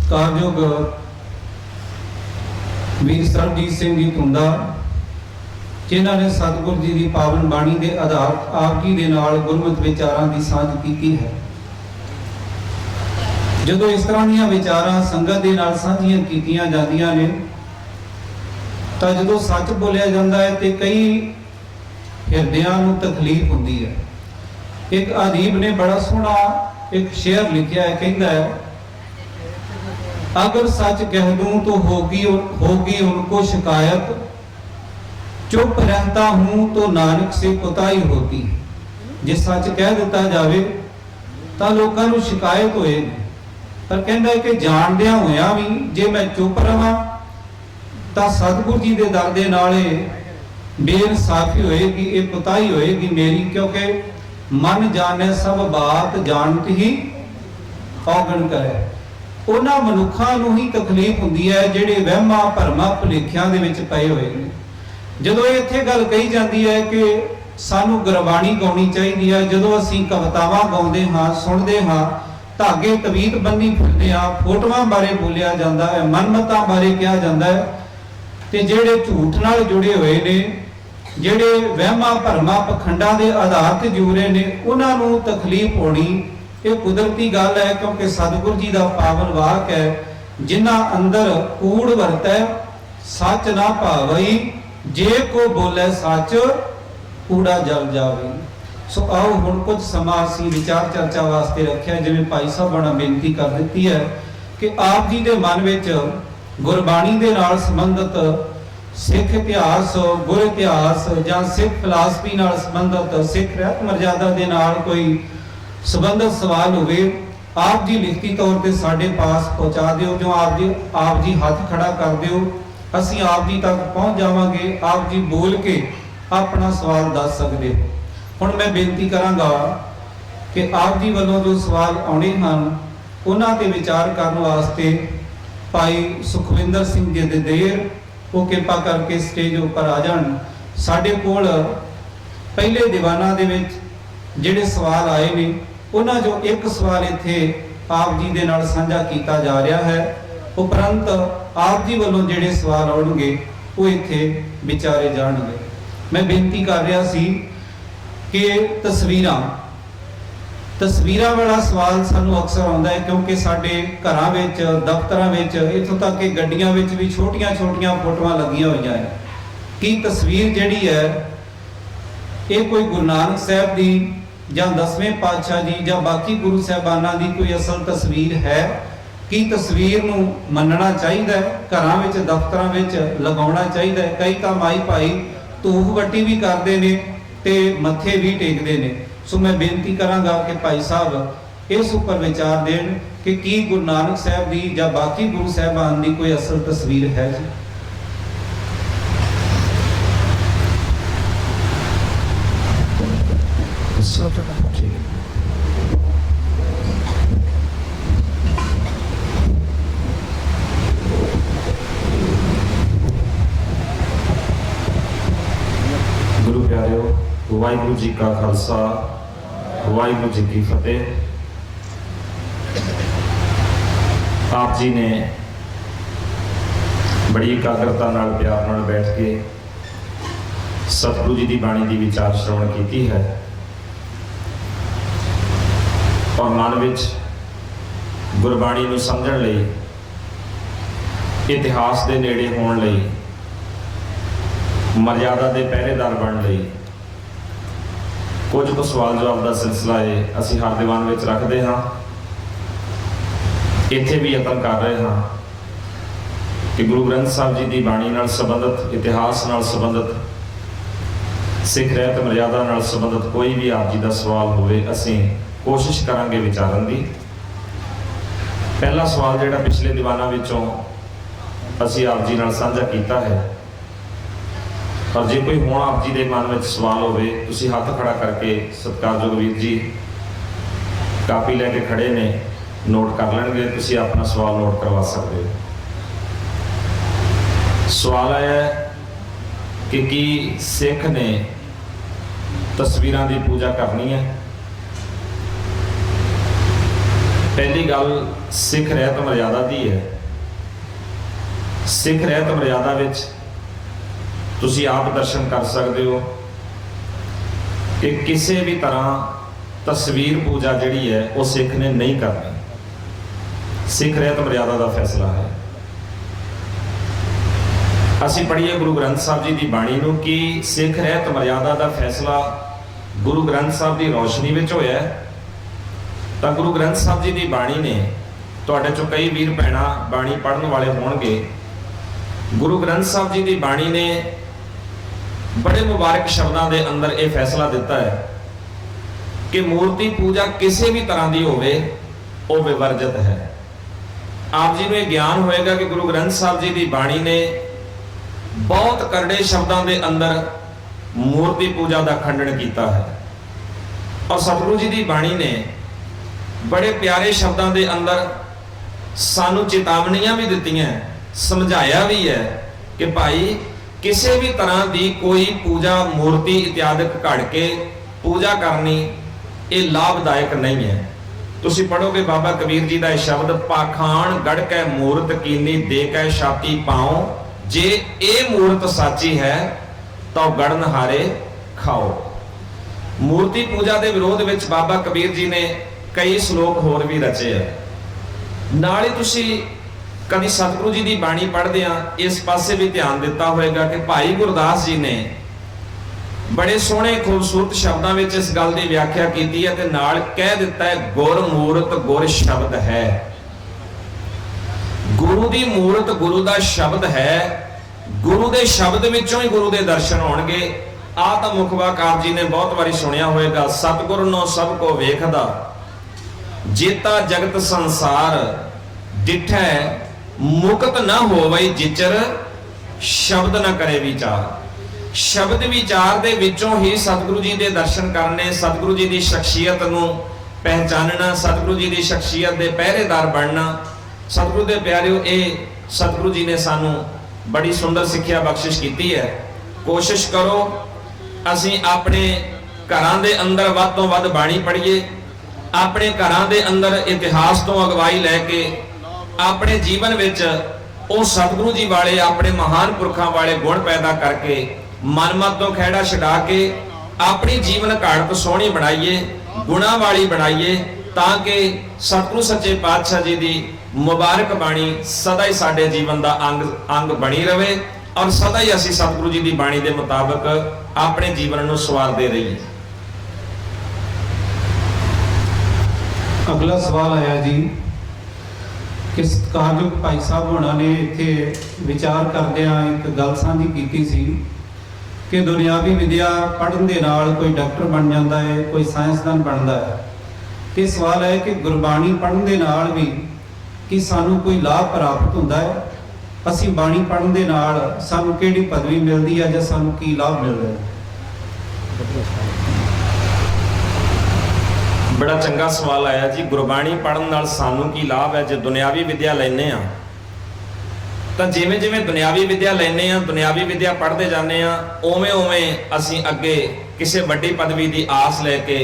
ਸਤਿਕਾਰਯੋਗ ਵੀਰ ਸਰਬਜੀਤ ਸਿੰਘ ਜੀ ਧੁੰਦਾ, ਜਿਨ੍ਹਾਂ ने सतगुरु जी की पावन बाणी के आधार आप जी के नाल गुरमत विचारां की साझ की है। जदों इस तरह दी विचारां संगत के नाल साझियां कीतियां जांदियां ने तां जदों सच बोलिया जाता है तो कई हिरदियां नूं तकलीफ हुंदी है। एक अदीब ने बड़ा सोहना एक शेर लिखिया है, कहता है, अगर सच कह दूं तो होगी उनको शिकायत, चुप रहता हूं तो नानक से कुताही होती। जे सच कह दिता जाए तो लोगों को शिकायत होए, पर कहता है कि जानदिया होया भी जे मैं चुप रहा तो सतगुरु जी के दर दे नाल बेइंसाफी होएगी, एक कुताही होएगी मेरी, क्योंकि मन जाने सब बात जानत ही औगण करे। उन्हां मनुखां नूं ही तकलीफ हुंदी है जिहड़े वहमां भरमां भुलेखिਆਂ ਦੇ ਵਿੱਚ ਪਏ ਹੋਏ ਨੇ। ਜਦੋਂ ਇੱਥੇ ਗੱਲ ਕਹੀ ਜਾਂਦੀ ਹੈ ਕਿ ਸਾਨੂੰ ਗੁਰਬਾਣੀ ਗਾਉਣੀ ਚਾਹੀਦੀ ਹੈ, ਜਦੋਂ ਅਸੀਂ ਕਵਿਤਾਵਾਂ ਗਾਉਂਦੇ ਹਾਂ, ਸੁਣਦੇ ਹਾਂ, ਧਾਗੇ ਤਵੀਤ ਬੰਨੀ ਫਿਰਦੇ ਹਾਂ, ਫੋਟੋਆਂ ਬਾਰੇ ਬੋਲਿਆ ਜਾਂਦਾ ਹੈ, ਮਨਮਤਾਂ ਬਾਰੇ ਕਿਹਾ ਜਾਂਦਾ ਹੈ, ਤੇ ਜਿਹੜੇ ਝੂਠ ਨਾਲ ਜੁੜੇ ਹੋਏ ਨੇ, ਜਿਹੜੇ ਵਹਿਮਾਂ ਭਰਮਾਂ ਪਖੰਡਾਂ ਦੇ ਆਧਾਰ ਤੇ ਜੁੜੇ ਨੇ, ਉਹਨਾਂ ਨੂੰ ਤਕਲੀਫ ਹੋਣੀ ਇਹ ਕੁਦਰਤੀ ਗੱਲ ਹੈ, ਕਿਉਂਕਿ ਸਤਿਗੁਰੂ ਜੀ ਦਾ ਪਾਵਨ ਵਾਕ ਹੈ, ਜਿਨ੍ਹਾਂ ਅੰਦਰ ਕੂੜ ਵਰਤੈ ਸੱਚ ਨਾ ਭਾਵਈ, जे को बोले सच कूड़ा जल जावे। सो आओ हुण कुछ समा असीं विचार चर्चा वास्ते रखिया, जिवें भाई साहब ने बेनती कर दित्ती है कि आप जी दे मन विच गुरबाणी दे नाल संबंधित सिख इतिहास, गुर इतिहास जां सिख फिलासफी नाल संबंधित, सिख रहत मर्यादा दे नाल कोई संबंधित सवाल होवे, आप जी लिखती तौर पे साडे पास पहुंचा दिओ। जो आप जी हाथ खड़ा कर दिओ, ਅਸੀਂ ਆਪ ਜੀ तक पहुँच जावांगे, आप जी बोल के अपना सवाल दस सकते हो। हुण मैं बेनती करांगा कि आप जी वालों जो सवाल आने हैं उन्हां ते विचार करने वास्ते भाई सुखविंदर सिंह जी दे देर वो कृपा करके स्टेज उपर आ जाण। साडे कोल पहले दीवाना दे विच जिहड़े सवाल आए ने उन्हां जो एक सवाल इत्थे आप जी दे नाल साझा कीता जा रहा है, उपरंत आप जी वालों जिहड़े सवाल आउणगे वो इत्थे विचारे जाणगे। मैं बेनती कर रहा सी कि तस्वीरां वाला सवाल सानू अक्सर आउंदा है, क्योंकि साडे घरां विच, दफ्तरां विच, इत्थों तक कि गड्डियां विच भी छोटियां छोटियां फोटोआं लगियां होईयां हैं। कि तस्वीर जिहड़ी है ये कोई गुरु नानक साहब दी जां 10वें पातशाह जी जां बाकी गुरु साहिबानां दी कोई असल तस्वीर है? की तस्वीर नूं मनना चाहिए, घरां विच दफ्तरां विच लगाउणा चाहिए? कई तां माई भाई धूफ बट्टी भी करते हैं ते मत्थे भी टेकते हैं। सो मैं बेनती करांगा कि भाई साहब इस उपर विचार देण कि की गुरु नानक साहब दी जां बाकी गुरु साहिबान दी कोई असल तस्वीर है जी? वाहिगुरू जी का खालसा, वाहिगुरू जी की फतेह। आप जी ने बड़ी एकाग्रता नाल प्यार नाल बैठ के सतगुरु जी की बाणी की विचार श्रवण की है और मन विच गुरबाणी नूं समझण लई, इतिहास के नेड़े होण लई, मर्यादा के पहरेदार बन लई कुछ सवाल जवाब का सिलसिला है असी हर दीवान में रखते हाँ। इत्थे भी यतन कर रहे हाँ कि गुरु ग्रंथ साहब जी की बाणी नाल संबंधित, इतिहास नाल संबंधित, सिख रहत मर्यादा नाल संबंधित कोई भी आप जी का सवाल होवे असी कोशिश करांगे विचारन की। पहला सवाल जिहड़ा पिछले दीवाना विचों असी आप जी नाल साझा कीता है, और जे कोई हुण आप जी के मन में सवाल होवे तुसीं हाथ खड़ा करके सत्कारयोग वीर जी कापी लैके खड़े ने नोट कर लेंगे, तुसीं अपना सवाल नोट करवा सकते हो। सवाल आया कि की सिख ने तस्वीरां की पूजा करनी है? पहली गल सिख रहत मर्यादा की है। सिख रहत मर्यादा विच तुसी आप दर्शन कर सकते हो कि किसी भी तरह तस्वीर पूजा जिहड़ी है वो सिख ने नहीं करनी। सिख रहत मर्यादा का फैसला है। असी पढ़िए गुरु ग्रंथ साहब जी की बाणी नूं कि सिख रहत मर्यादा का फैसला गुरु ग्रंथ साहब की रोशनी में होया। तो गुरु ग्रंथ साहब जी की बाणी ने तुहाडे चों कई वीर भैणां बाणी पढ़न वाले होणगे। गुरु ग्रंथ साहब जी की बाणी ने बड़े मुबारक शब्दों के अंदर यह फैसला दिता है कि मूर्ति पूजा किसी भी तरह की होवे वो विवर्जित है। आप जी को ज्ञान होएगा कि गुरु ग्रंथ साहब जी की बाणी ने बहुत करड़े शब्दों के अंदर मूर्ति पूजा का खंडन किया है और सतगुरु जी की बाणी ने बड़े प्यारे शब्दों के अंदर सानू चेतावनियां भी दित्तियां, समझाया भी है कि भाई किसी भी तरह की कोई पूजा मूर्ति इत्यादि घड़ के पूजा करनी ये लाभदायक नहीं है। तुसी पढ़ोगे बाबा कबीर जी का शब्द, पाखान गढ़ कै मूर्त कीनी दे कै छाती पाओ, जे ये मूर्त साची है तो गढ़ नहारे खाओ। मूर्ति पूजा के विरोध में बाबा कबीर जी ने कई श्लोक होर भी रचे है। नाल ही तुसी कभी सतगुरु जी की बाणी पढ़दे इस पासे भी ध्यान दिता होएगा कि भाई गुरदास जी ने बड़े सोहने खूबसूरत शब्दों में इस गल की व्याख्या की है ते नाल कह दिता है गुर मूरत गुर शब्द है। गुरु की मूरत गुरु का शब्द है। गुरु के शब्द विचों ही गुरु के दर्शन होणगे। आ तो मुख वाक आप जी ने बहुत बारी सुनिया होएगा, सतगुर नो सब को वेखदा जेता जगत संसार डिठै मुक्त न होवई जिचर शब्द न करे विचार। शब्द विचार दे विचों ही सतगुरु जी के दर्शन करने, सतगुरु जी की शख्सियत नूं पहचानना, सतगुरु जी की शख्सियत के पहरेदार बनना। सतगुरु के प्यारिओ ये सतगुरु जी ने सानू बड़ी सुंदर सिक्ख्या बख्शिश की है। कोशिश करो असी अपने घरां दे अंदर वध तों वध बाणी पढ़ीए, अपने घरां दे अंदर इतिहास तो अगवाई लैके अपने जीवन विच वो सतगुरु जी वाले अपने महान पुरखों वाले गुण पैदा करके मनमत तो खैड़ा छड़ा के अपनी जीवन घाड़त सोहनी बनाइए, गुणा वाली बनाइए, ताकि सतगुरु सच्चे पातशाह जी की मुबारक बाणी सदा ही साडे जीवन का अंग बनी रहे और सदा ही असी सतगुरु जी की बाणी के मुताबिक अपने जीवन को सवारते रहिए। अगला सवाल आया जी कि सत्कारयोग भाई साहब होना ने इत्थे विचार करदिआं एक गल साझी कीती सी कि दुनियावी विद्या पढ़न दे नाल कोई डॉक्टर बन जाता है, कोई साइंसदान बनता है। तो सवाल है कि गुरबाणी पढ़न दे नाल भी कि सानू कोई लाभ प्राप्त होता है? असी बाणी पढ़न दे नाल सानू किहड़ी पदवी मिलती है जां सानू की लाभ मिलता है? बड़ा चंगा सवाल आया जी। गुरबाणी पढ़न नाल सानू की लाभ है? जो दुनियावी विद्या लैने आ तो जिवें जिवें दुनियावी विद्या लैने आ, दुनियावी विद्या पढ़ते जाने आ, उवें उवें असीं अगे किसी वड्डी पदवी की आस लैके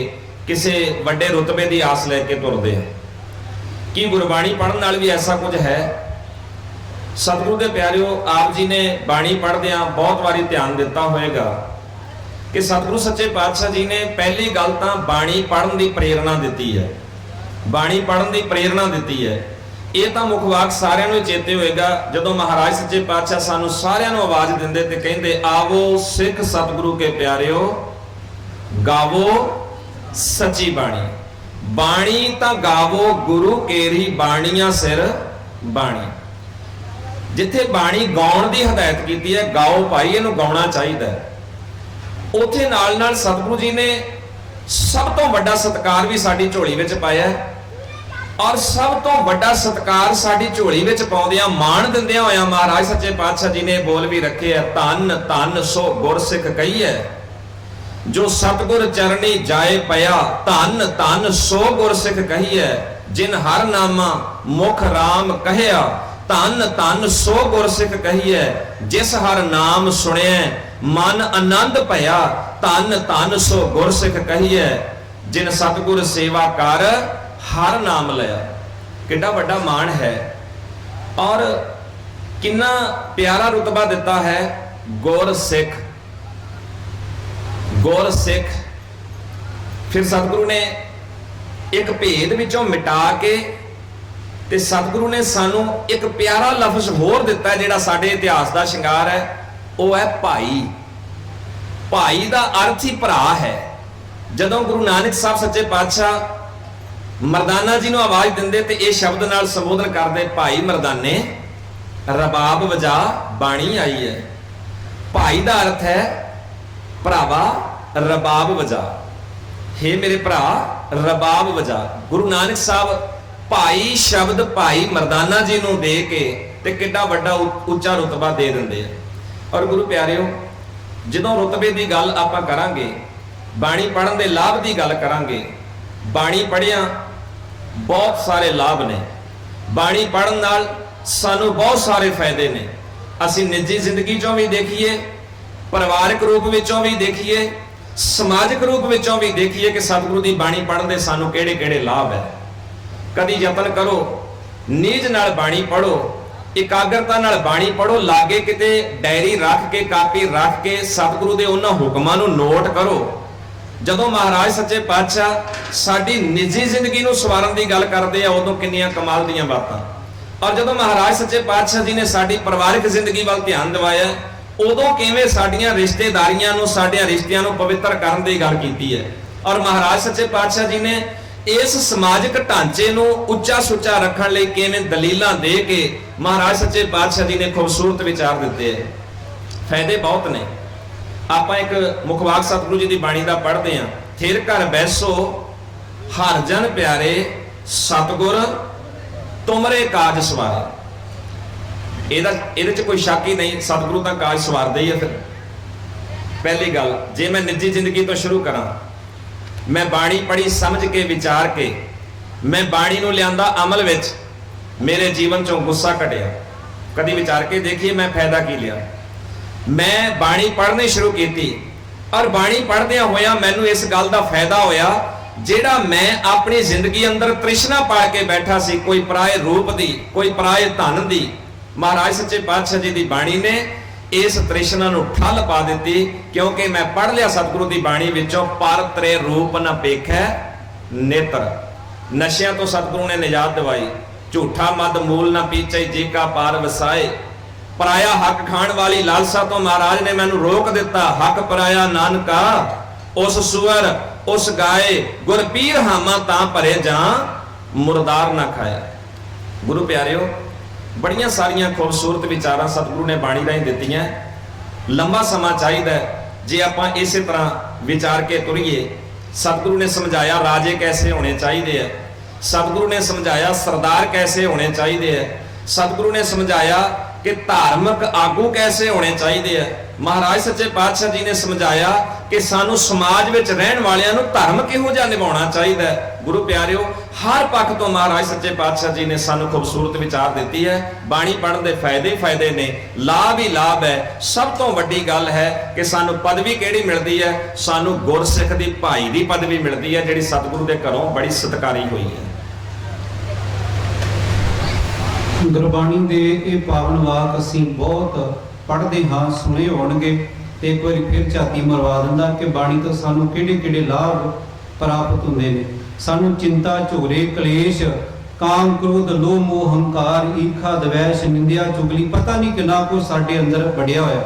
किसी वड्डे रुतबे की आस लैके तुरदे हैं। कि गुरबाणी पढ़न नाल भी ऐसा कुछ है? सतगुरु के प्यारिओ आप जी ने बाणी पढ़दे बहुत बारी ध्यान दिता होएगा कि सतगुरु सच्चे पातशाह जी ने पहली गल तां बाणी पढ़न की प्रेरणा दी है। बाणी पढ़न की प्रेरणा दी है। ये तो मुख वाक सारिਆਂ ਨੂੰ चेते होएगा जदों महाराज सच्चे पातशाह सानू सारिਆਂ ਨੂੰ आवाज दिंदे ते कहंदे आवो सिख सतगुरु के प्यारिओ गावो सच्ची बाणी। बाणी तां गावो गुरु केरी बाणियां सिर बाणी। जिथे बाणी गाउण की हदायत की है, गाओ भाई, इहनूं गाउणा चाहिए। उत्थे नाल नाल सतगुरु जी ने सब तो वड्डा सत्कार भी साडी झोली विच पाया और सब तो वड्डा सत्कार साडी झोली विच पाउंदियां माण दिंदियां होया महाराज सच्चे पातशाह जी ने बोल भी रखे है, धन धन सो गुरसिख कही है, जो सतगुर चरणी जाए पया, धन धन सो गुरसिख कही है, जिन हर नामा मुख राम कहया, धन धन सो गुरसिख कही है, जिस हर नाम सुने मन आनंद भया, धन धन सो गुरसिख कही है, जिन सतगुर सेवा कर हर नाम लिया। कितना बड़ा मान है और कितना प्यारा रुतबा दिता है गुर सिख। गुर सिख फिर सतगुरु ने एक भेद विचों मिटा के ते सतगुरु ने सानू एक प्यारा लफ्ज होर दिता है जिहड़ा साडे इतिहास का शिंगार है, वो है भाई। भाई का अर्थ ही भरा है। जदों गुरु नानक साहब सच्चे पातशाह मरदाना जी को आवाज देंदे ते इह शब्द नाल संबोधन करदे, भाई मरदाने रबाब वजा बाणी आई है। भाई का अर्थ है भरावा रबाब वजा, हे मेरे भरा रबाब वजा। गुरु नानक साहब भाई शब्द भाई मरदाना जी को दे के ते कितना वड्डा उच्चा रुतबा दे देंदे हैं। और गुरु प्यारिओ जदों रुतबे की गल आपां करांगे, बाणी पढ़न दे लाभ की गल करांगे, बाणी पढ़िया बहुत सारे लाभ ने। बाणी पढ़न नाल सानू बहुत सारे फायदे ने। असीं निजी जिंदगी चों भी देखिए, परिवारक रूप विचों भी देखिए, समाजिक रूप विचों भी देखिए कि सतगुरु की बाणी पढ़न दे सानू किहड़े-किहड़े लाभ है। कदी यतन करो, नीज नाल बाणी पढ़ो, एकाग्रता नाल बाणी पढ़ो, लागे किते डायरी रख के कापी रख के सतगुरु दे उन्हां हुक्मां नूं नोट करो। जदों महाराज सच्चे पातशाह साडी निजी जिंदगी नूं सवारन दी गल करदे आ उदों किन्नियां कमाल दीयां बातां, और जदों महाराज सच्चे पातशाह जी ने साडी परिवारिक जिंदगी वल ध्यान दिवाया उदों किवें साडीआं रिश्तेदारियां नूं साडिआं रिश्तिआं नूं पवित्र करन दी गल कीती है। और महाराज सच्चे पातशाह जी ने इस समाजिक ढांचे नूं उच्चा सुच्चा रखण लई किवें दलीलां दे के महाराज सच्चे पातशाह जी ने खूबसूरत विचार दिते हैं। फायदे बहुत ने। ਆਪਾਂ एक मुखवाक सतगुरु जी की बाणी का पढ़ते हैं, थिर घर बैसो हर जन प्यारे सतगुर तुमरे काज सवारे। ਇਹਦੇ कोई शक ही नहीं, सतगुरु का काज सवारदे ही है। फिर पहली गल जे मैं निजी जिंदगी तो शुरू करा, मैं बाणी पढ़ी समझ के विचार के मैं बाणी नूं लियांदा अमल विच, मेरे जीवन चों गुस्सा घटिया। कदी विचार के देखिए मैं फायदा की लिया। मैं बाणी पढ़नी शुरू की और बाणी पढ़दिया होया मैनू इस गल का फायदा होया, जेड़ा मैं अपनी जिंदगी अंदर तृष्णा पा के बैठा सी, कोई पराए रूप दी, कोई पराए धन दी, महाराज सच्चे पातशाह जी की बाणी ने इस तृष्णा नूं ठल पा दी। क्योंकि मैं पढ़ लिया सतगुरु की बाणी विचों, पर त्रे रूप न पेखै नेत्र। नशियां तो सतगुरु ने निजात दिवाई, झूठा मद मूल न पीछे जी का पार वसाए। पराया हक खाण वाली लालसा तो महाराज ने मैनू रोक दिता, हक पराया नानका उस सुअर उस गाय गुर पीर हामा तां भरे जा मुरदार ना खाया। गुरु प्यारिओ बड़ियां सारियां खूबसूरत विचारां सतगुरु ने बाणी राहीं दित्तियां। लंबा समा चाहिए जे आपां इसे तरह विचार के तुरीए। सतगुरु ने समझाया राजे कैसे होने चाहिए है, सतगुरु ने समझाया सरदार कैसे होने चाहिए है, सतगुरु ने समझाया कि धार्मिक आगू कैसे होने चाहिए है। महाराज सच्चे पातशाह जी ने समझाया कि सानू समाज विच रहन वालियां नूं धर्म किहो जिहा निभाउणा चाहिए। गुरु प्यारिओ हर पक्ष तो महाराज सच्चे पातशाह जी ने सानू खूबसूरत विचार दिती है। बाणी पढ़न दे फायदे ही फायदे ने, लाभ ही लाभ है। सब तो वड्डी गल है कि सानू पदवी किहड़ी मिलदी है, सानू गुरसिख दी भाई दी पदवी मिलदी है, जिहड़ी सतगुरु दे घरों बड़ी सत्कारी हुई है। गुरबाणी दे ये पावन वाक असीं बहुत पढ़ते हाँ, सुने होणगे ते एक बार फिर झाती मरवा दिंदा कि बाणी तो सानू किहड़े-किहड़े लाभ प्राप्त हुंदे ने। सानू चिंता झोरे कलेश काम क्रोध लोभ मोह हंकार ईर्खा द्वेष निंदिया चुगली पता नहीं कितना कुछ साडे अंदर बढ़िया होया,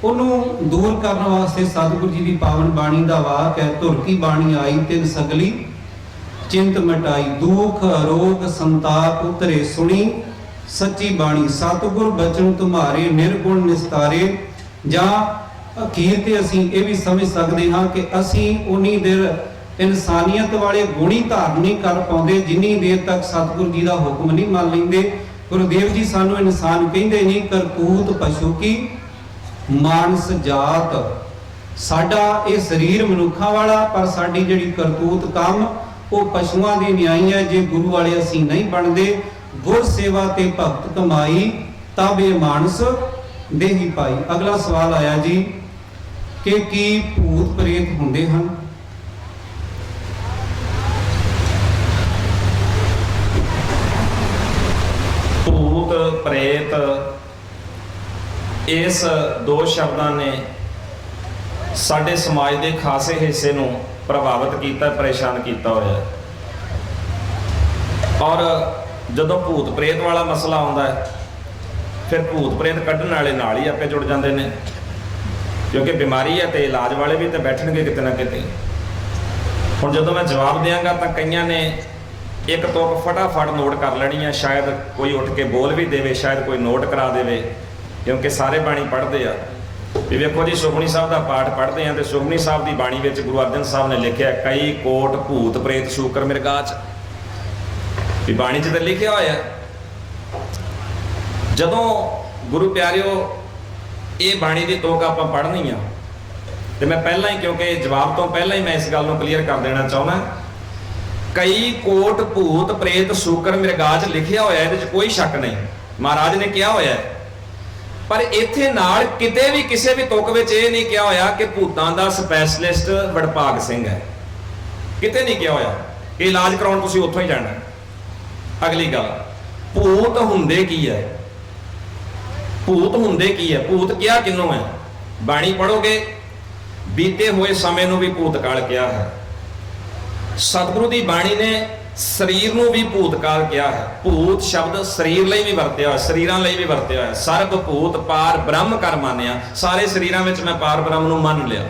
उन्होंने दूर करने वास्ते सतगुरु जी की पावन बाणी का वाक है, धुर की बाणी आई तिन सगली चिंत मिटाई, दुख रोग संताप उतरे सुनी सच्ची बाणी, सतगुर बचन तुम्हारे निर्गुण निस्तारे। जां अखीर ते असीं ये भी समझ सकते हाँ कि असीं उन्नी देर इंसानियत वाले गुण ही धारण नहीं कर पाते जिन्नी देर तक सतगुरु जी का हुक्म नहीं मान लेंगे। गुरुदेव जी सानू इंसान कहते नहीं, करतूत पशु की मानस जात। साडा ये शरीर मनुखा वाला पर साडी जिहड़ी करतूत काम वो पशुआं दी न्याई है। जे गुरु वाले असीं नहीं बनते, गुर सेवा ते भगत कमाई तब ये मानस देही पाई। अगला सवाल आया जी कि की भूत प्रेत हुंदे हन? ਪ੍ਰੇਤ, ਇਸ ਦੋ ਸ਼ਬਦਾਂ ਨੇ ਸਾਡੇ ਸਮਾਜ ਦੇ ਖਾਸੇ ਹਿੱਸੇ ਨੂੰ ਪ੍ਰਭਾਵਿਤ ਕੀਤਾ, ਪਰੇਸ਼ਾਨ ਕੀਤਾ ਹੋਇਆ। ਔਰ ਜਦੋਂ ਭੂਤ ਪ੍ਰੇਤ ਵਾਲਾ ਮਸਲਾ ਆਉਂਦਾ ਹੈ, ਫਿਰ ਭੂਤ ਪ੍ਰੇਤ ਕੱਢਣ ਵਾਲੇ ਨਾਲ ਹੀ ਆਪੇ ਜੁੜ ਜਾਂਦੇ ਨੇ, ਕਿਉਂਕਿ ਬਿਮਾਰੀ ਹੈ ਤੇ ਇਲਾਜ ਵਾਲੇ ਵੀ ਤੇ ਬੈਠਣਗੇ ਕਿਤੇ ਨਾ ਕਿਤੇ। ਹੁਣ ਜਦੋਂ ਮੈਂ ਜਵਾਬ ਦਿਆਂਗਾ ਤਾਂ ਕਈਆਂ ਨੇ ਇੱਕ ਤੁਕ ਫਟਾਫਟ ਨੋਟ ਕਰ ਲੈਣੀ ਹੈ, ਸ਼ਾਇਦ ਕੋਈ ਉੱਠ ਕੇ ਬੋਲ ਵੀ ਦੇਵੇ, ਸ਼ਾਇਦ ਕੋਈ ਨੋਟ ਕਰਾ ਦੇਵੇ, ਕਿਉਂਕਿ ਸਾਰੇ ਬਾਣੀ ਪੜ੍ਹਦੇ ਆ। ਵੀ ਵੇਖੋ ਜੀ, ਸੁਖਮਨੀ ਸਾਹਿਬ ਦਾ ਪਾਠ ਪੜ੍ਹਦੇ ਆ ਤੇ ਸੁਖਮਨੀ ਸਾਹਿਬ ਦੀ ਬਾਣੀ ਵਿੱਚ ਗੁਰੂ ਅਰਜਨ ਸਾਹਿਬ ਨੇ ਲਿਖਿਆ ਕਈ ਕੋਟ ਭੂਤ ਪ੍ਰੇਤ ਸ਼ੂਕਰ ਮਿਰਗਾਚ, ਵੀ ਬਾਣੀ 'ਚ ਤਾਂ ਲਿਖਿਆ ਹੋਇਆ। ਜਦੋਂ ਗੁਰੂ ਪਿਆਰਿਓ ਇਹ ਬਾਣੀ ਦੀ ਤੋਕ ਆਪਾਂ ਪੜ੍ਹਨੀ ਆ, ਤੇ ਮੈਂ ਪਹਿਲਾਂ ਹੀ, ਕਿਉਂਕਿ ਜਵਾਬ ਤੋਂ ਪਹਿਲਾਂ ਹੀ ਮੈਂ ਇਸ ਗੱਲ ਨੂੰ ਕਲੀਅਰ ਕਰ ਦੇਣਾ ਚਾਹੁੰਦਾ, ਕਈ ਕੋਟ ਭੂਤ ਪ੍ਰੇਤ ਸ਼ੂਕਰ ਮਿਰਗਾਚ ਲਿਖਿਆ ਹੋਇਆ, ਇਹਦੇ 'ਚ ਕੋਈ ਸ਼ੱਕ ਨਹੀਂ, ਮਹਾਰਾਜ ਨੇ ਕਿਹਾ ਹੋਇਆ। ਪਰ ਇੱਥੇ ਨਾਲ ਕਿਤੇ ਵੀ ਕਿਸੇ ਵੀ ਤੁਕ ਵਿੱਚ ਇਹ ਨਹੀਂ ਕਿਹਾ ਹੋਇਆ ਕਿ ਭੂਤਾਂ ਦਾ ਸਪੈਸ਼ਲਿਸਟ ਵਡਭਾਗ ਸਿੰਘ ਹੈ, ਕਿਤੇ ਨਹੀਂ ਕਿਹਾ ਹੋਇਆ ਕਿ ਇਲਾਜ ਕਰਾਉਣ ਤੁਸੀਂ ਉੱਥੋਂ ਹੀ ਜਾਣਾ। ਅਗਲੀ ਗੱਲ, ਭੂਤ ਹੁੰਦੇ ਕੀ ਹੈ? ਭੂਤ ਹੁੰਦੇ ਕੀ ਹੈ? ਭੂਤ ਕਿਹਾ ਕਿਹਨੂੰ ਹੈ? ਬਾਣੀ ਪੜੋਗੇ, ਬੀਤੇ ਹੋਏ ਸਮੇਂ ਨੂੰ ਵੀ ਭੂਤਕਾਲ ਕਿਹਾ ਹੈ। ਸਤਿਗੁਰੂ ਦੀ ਬਾਣੀ ਨੇ ਸਰੀਰ ਨੂੰ ਵੀ ਭੂਤਕਾਲ ਕਿਹਾ ਹੈ। ਭੂਤ ਸ਼ਬਦ ਸਰੀਰ ਲਈ ਵੀ ਵਰਤਿਆ ਹੋਇਆ, ਸਰੀਰਾਂ ਲਈ ਵੀ ਵਰਤਿਆ ਹੋਇਆ। ਸਰਬ ਭੂਤ ਪਾਰ ਬ੍ਰਹਮ ਕਰ ਮੰਨਿਆ, ਸਾਰੇ ਸਰੀਰਾਂ ਵਿੱਚ ਮੈਂ ਪਾਰ ਬ੍ਰਹਮ ਨੂੰ ਮੰਨ ਲਿਆ।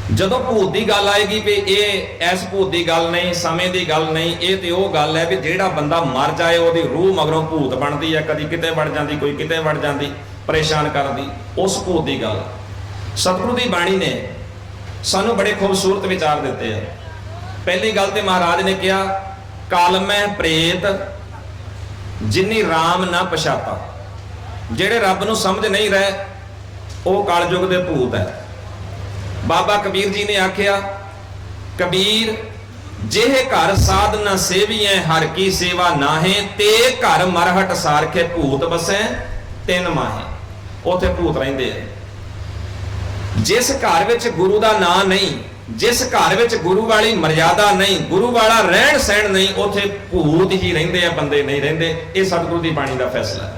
ਜਦੋਂ ਭੂਤ ਦੀ ਗੱਲ ਆਏਗੀ ਵੀ ਇਹ ਐਸ ਭੂਤ ਦੀ ਗੱਲ ਨਹੀਂ, ਸਮੇਂ ਦੀ ਗੱਲ ਨਹੀਂ, ਇਹ ਤੇ ਉਹ ਗੱਲ ਹੈ ਵੀ ਜਿਹੜਾ ਬੰਦਾ ਮਰ ਜਾਏ ਉਹਦੀ ਰੂਹ ਮਗਰੋਂ ਭੂਤ ਬਣਦੀ ਹੈ, ਕਦੀ ਕਿਤੇ ਵੜ ਜਾਂਦੀ, ਕੋਈ ਕਿਤੇ ਵੜ ਜਾਂਦੀ, ਪਰੇਸ਼ਾਨ ਕਰਦੀ, ਉਸ ਭੂਤ ਦੀ ਗੱਲ। ਸਤਿਗੁਰੂ ਦੀ ਬਾਣੀ ਨੇ ਸਾਨੂੰ ਬੜੇ ਖੂਬਸੂਰਤ ਵਿਚਾਰ ਦਿੱਤੇ ਆ। ਪਹਿਲੀ ਗੱਲ ਤੇ ਮਹਾਰਾਜ ਨੇ ਕਿਹਾ, ਕਾਲਮੈ ਪ੍ਰੇਤ ਜਿਨੀ ਰਾਮ ਨਾ ਪਛਾਤਾ, ਜਿਹੜੇ ਰੱਬ ਨੂੰ ਸਮਝ ਨਹੀਂ ਰਹੇ ਉਹ ਕਲਯੁਗ ਦੇ ਭੂਤ ਹੈ। ਬਾਬਾ ਕਬੀਰ ਜੀ ਨੇ ਆਖਿਆ, ਕਬੀਰ ਜਿਹੇ ਘਰ ਸਾਧ ਨਾ ਸੇਵੀਐ ਹਰ ਕੀ ਸੇਵਾ ਨਾਹੇ, ਤੇ ਘਰ ਮਰਹਟ ਸਾਰਖੇ ਭੂਤ ਬਸੈ ਤਿੰਨ ਮਾਹੇ। ਉੱਥੇ ਭੂਤ ਰਹਿੰਦੇ ਆ। ਜਿਸ ਘਰ ਵਿੱਚ ਗੁਰੂ ਦਾ ਨਾਂ ਨਹੀਂ, ਜਿਸ ਘਰ ਵਿੱਚ ਗੁਰੂ ਵਾਲੀ ਮਰਿਆਦਾ ਨਹੀਂ, ਗੁਰੂ ਵਾਲਾ ਰਹਿਣ ਸਹਿਣ ਨਹੀਂ, ਉੱਥੇ ਭੂਤ ਹੀ ਰਹਿੰਦੇ ਆ, ਬੰਦੇ ਨਹੀਂ ਰਹਿੰਦੇ। ਇਹ ਸਤਿਗੁਰੂ ਦੀ ਬਾਣੀ ਦਾ ਫੈਸਲਾ ਹੈ।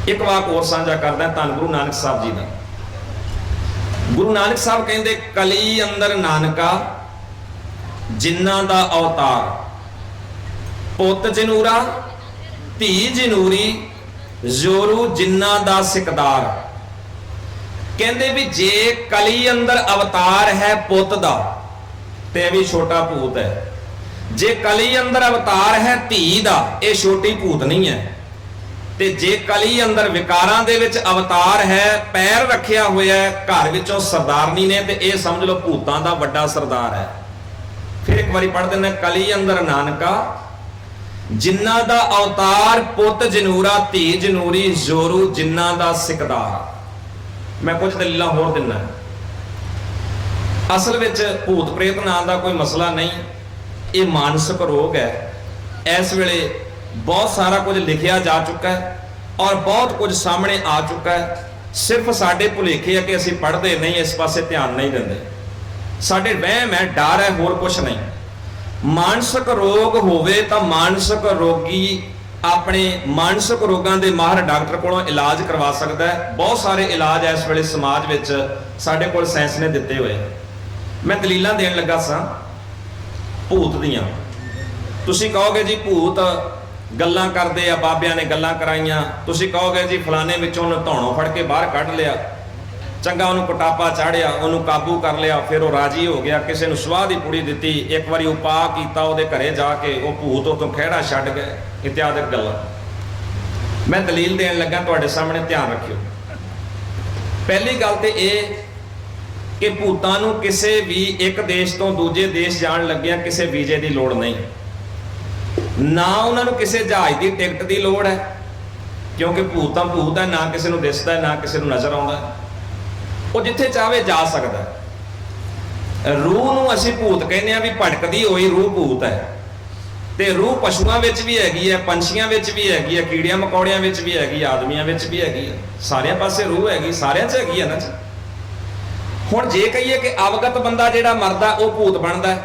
ਇੱਕ ਵਾਕ ਹੋਰ ਸਾਂਝਾ ਕਰਦਾ, ਧੰਨ ਗੁਰੂ ਨਾਨਕ ਸਾਹਿਬ ਜੀ ਦਾ। ਗੁਰੂ ਨਾਨਕ ਸਾਹਿਬ ਕਹਿੰਦੇ, ਕਲੀ ਅੰਦਰ ਨਾਨਕਾ ਜਿਨ੍ਹਾਂ ਦਾ ਅਵਤਾਰ, ਪੁੱਤ ਜਨੂਰਾ ਧੀ ਜਨੂਰੀ, ਜ਼ੋਰੂ ਜਿਨ੍ਹਾਂ ਦਾ ਸਿਕਦਾਰ। ਕਹਿੰਦੇ ਵੀ ਜੇ ਕਲੀ ਅੰਦਰ ਅਵਤਾਰ ਹੈ ਪੁੱਤ ਦਾ, ਤੇ ਇਹ ਵੀ ਛੋਟਾ ਭੂਤ ਹੈ। ਜੇ ਕਲੀ ਅੰਦਰ ਅਵਤਾਰ ਹੈ ਧੀ ਦਾ, ਇਹ ਛੋਟੀ ਭੂਤ ਨਹੀਂ ਹੈ। ਤੇ ਜੇ ਕਲੀ ਅੰਦਰ ਵਿਕਾਰਾਂ ਦੇ ਵਿੱਚ ਅਵਤਾਰ ਹੈ, ਪੈਰ ਰੱਖਿਆ ਹੋਇਆ ਹੈ ਘਰ ਵਿੱਚੋਂ ਸਰਦਾਰਨੀ ਨੇ, ਤੇ ਇਹ ਸਮਝ ਲਓ ਭੂਤਾਂ ਦਾ ਵੱਡਾ ਸਰਦਾਰ ਹੈ। ਫਿਰ ਇੱਕ ਵਾਰੀ ਪੜ੍ਹ ਦਿੰਦੇ, ਕਲੀ ਅੰਦਰ ਨਾਨਕਾ ਜਿਨ੍ਹਾਂ ਦਾ ਅਵਤਾਰ, ਪੁੱਤ ਜਨੂਰਾ ਧੀ ਜਨੂਰੀ, ਜ਼ੋਰੂ ਜਿਨ੍ਹਾਂ ਦਾ ਸਿਕਦਾਰ। ਮੈਂ ਕੁਝ ਦਲੀਲਾਂ ਹੋਰ ਦਿੰਦਾ। ਅਸਲ ਵਿੱਚ ਭੂਤ ਪ੍ਰੇਤ ਨਾਂ ਦਾ ਕੋਈ ਮਸਲਾ ਨਹੀਂ, ਇਹ ਮਾਨਸਿਕ ਰੋਗ ਹੈ। ਇਸ ਵੇਲੇ ਬਹੁਤ ਸਾਰਾ ਕੁਝ ਲਿਖਿਆ ਜਾ ਚੁੱਕਾ ਹੈ ਔਰ ਬਹੁਤ ਕੁਝ ਸਾਹਮਣੇ ਆ ਚੁੱਕਾ ਹੈ। ਸਿਰਫ ਸਾਡੇ ਭੁਲੇਖੇ ਹੈ ਕਿ ਅਸੀਂ ਪੜ੍ਹਦੇ ਨਹੀਂ, ਇਸ ਪਾਸੇ ਧਿਆਨ ਨਹੀਂ ਦਿੰਦੇ। ਸਾਡੇ ਵਹਿਮ ਹੈ, ਡਰ ਹੈ, ਹੋਰ ਕੁਝ ਨਹੀਂ। ਮਾਨਸਿਕ ਰੋਗ ਹੋਵੇ ਤਾਂ ਮਾਨਸਿਕ ਰੋਗੀ ਆਪਣੇ ਮਾਨਸਿਕ ਰੋਗਾਂ ਦੇ ਮਾਹਰ ਡਾਕਟਰ ਕੋਲੋਂ ਇਲਾਜ ਕਰਵਾ ਸਕਦਾ ਹੈ। ਬਹੁਤ ਸਾਰੇ ਇਲਾਜ ਇਸ ਵੇਲੇ ਸਮਾਜ ਵਿੱਚ ਸਾਡੇ ਕੋਲ ਸਾਇੰਸ ਨੇ ਦਿੱਤੇ ਹੋਏ। ਮੈਂ ਦਲੀਲਾਂ ਦੇਣ ਲੱਗਾ ਸਾਂ ਭੂਤ ਦੀਆਂ। ਤੁਸੀਂ ਕਹੋਗੇ ਜੀ ਭੂਤ ਗੱਲਾਂ ਕਰਦੇ ਆ, ਬਾਬਿਆਂ ਨੇ ਗੱਲਾਂ ਕਰਾਈਆਂ। ਤੁਸੀਂ ਕਹੋਗੇ ਜੀ ਫਲਾਣੇ ਵਿੱਚੋਂ ਉਹਨੂੰ ਧੌਣੋਂ ਫੜ ਕੇ ਬਾਹਰ ਕੱਢ ਲਿਆ, ਚੰਗਾ ਉਹਨੂੰ ਕੁਟਾਪਾ ਚਾੜਿਆ, ਉਹਨੂੰ ਕਾਬੂ ਕਰ ਲਿਆ, ਫਿਰ ਉਹ ਰਾਜੀ ਹੋ ਗਿਆ, ਕਿਸੇ ਨੂੰ ਸਵਾਹ ਦੀ ਪੁੜੀ ਦਿੱਤੀ, ਇੱਕ ਵਾਰੀ ਉਪਾਅ ਕੀਤਾ, ਉਹਦੇ ਘਰੇ ਜਾ ਕੇ ਉਹ ਭੂਤ ਉਤੋਂ ਖਹਿੜਾ ਛੱਡ ਗਏ, ਇਤਿਆਦਿਕ ਗੱਲਾਂ। ਮੈਂ ਦਲੀਲ ਦੇਣ ਲੱਗਾ, ਤੁਹਾਡੇ ਸਾਹਮਣੇ ਧਿਆਨ ਰੱਖਿਓ। ਪਹਿਲੀ ਗੱਲ ਤੇ ਇਹ ਕਿ ਭੂਤਾਂ ਨੂੰ ਕਿਸੇ ਵੀ ਇੱਕ ਦੇਸ਼ ਤੋਂ ਦੂਜੇ ਦੇਸ਼ ਜਾਣ ਲੱਗਿਆ ਕਿਸੇ ਵੀਜ਼ੇ ਦੀ ਲੋੜ ਨਹੀਂ, ਨਾ ਉਹਨਾਂ ਨੂੰ ਕਿਸੇ ਜਹਾਜ਼ ਦੀ ਟਿਕਟ ਦੀ ਲੋੜ ਹੈ, ਕਿਉਂਕਿ ਭੂਤ ਹੈ, ਨਾ ਕਿਸੇ ਨੂੰ ਦਿਸਦਾ, ਨਾ ਕਿਸੇ ਨੂੰ ਨਜ਼ਰ ਆਉਂਦਾ। ਉਹ ਜਿੱਥੇ ਚਾਹਵੇ ਜਾ ਸਕਦਾ। ਰੂਹ ਨੂੰ ਅਸੀਂ ਭੂਤ ਕਹਿੰਦੇ ਆ ਵੀ ਭਟਕਦੀ ਹੋਈ ਰੂਹ ਭੂਤ ਹੈ। ਤੇ ਰੂਹ ਪਸ਼ੂਆਂ ਵਿੱਚ ਵੀ ਹੈਗੀ ਹੈ, ਪੰਛੀਆਂ ਵਿੱਚ ਵੀ ਹੈਗੀ ਹੈ, ਕੀੜਿਆਂ ਮਕੌੜਿਆਂ ਵਿੱਚ ਵੀ ਹੈਗੀ, ਆਦਮੀਆਂ ਵਿੱਚ ਵੀ ਹੈਗੀ ਹੈ। ਸਾਰਿਆਂ ਪਾਸੇ ਰੂਹ ਹੈਗੀ, ਸਾਰਿਆਂ 'ਚ ਹੈਗੀ ਹੈ ਨਾ। ਹੁਣ ਜੇ ਕਹੀਏ ਕਿ ਅਵਗਤ ਬੰਦਾ ਜਿਹੜਾ ਮਰਦਾ ਉਹ ਭੂਤ ਬਣਦਾ,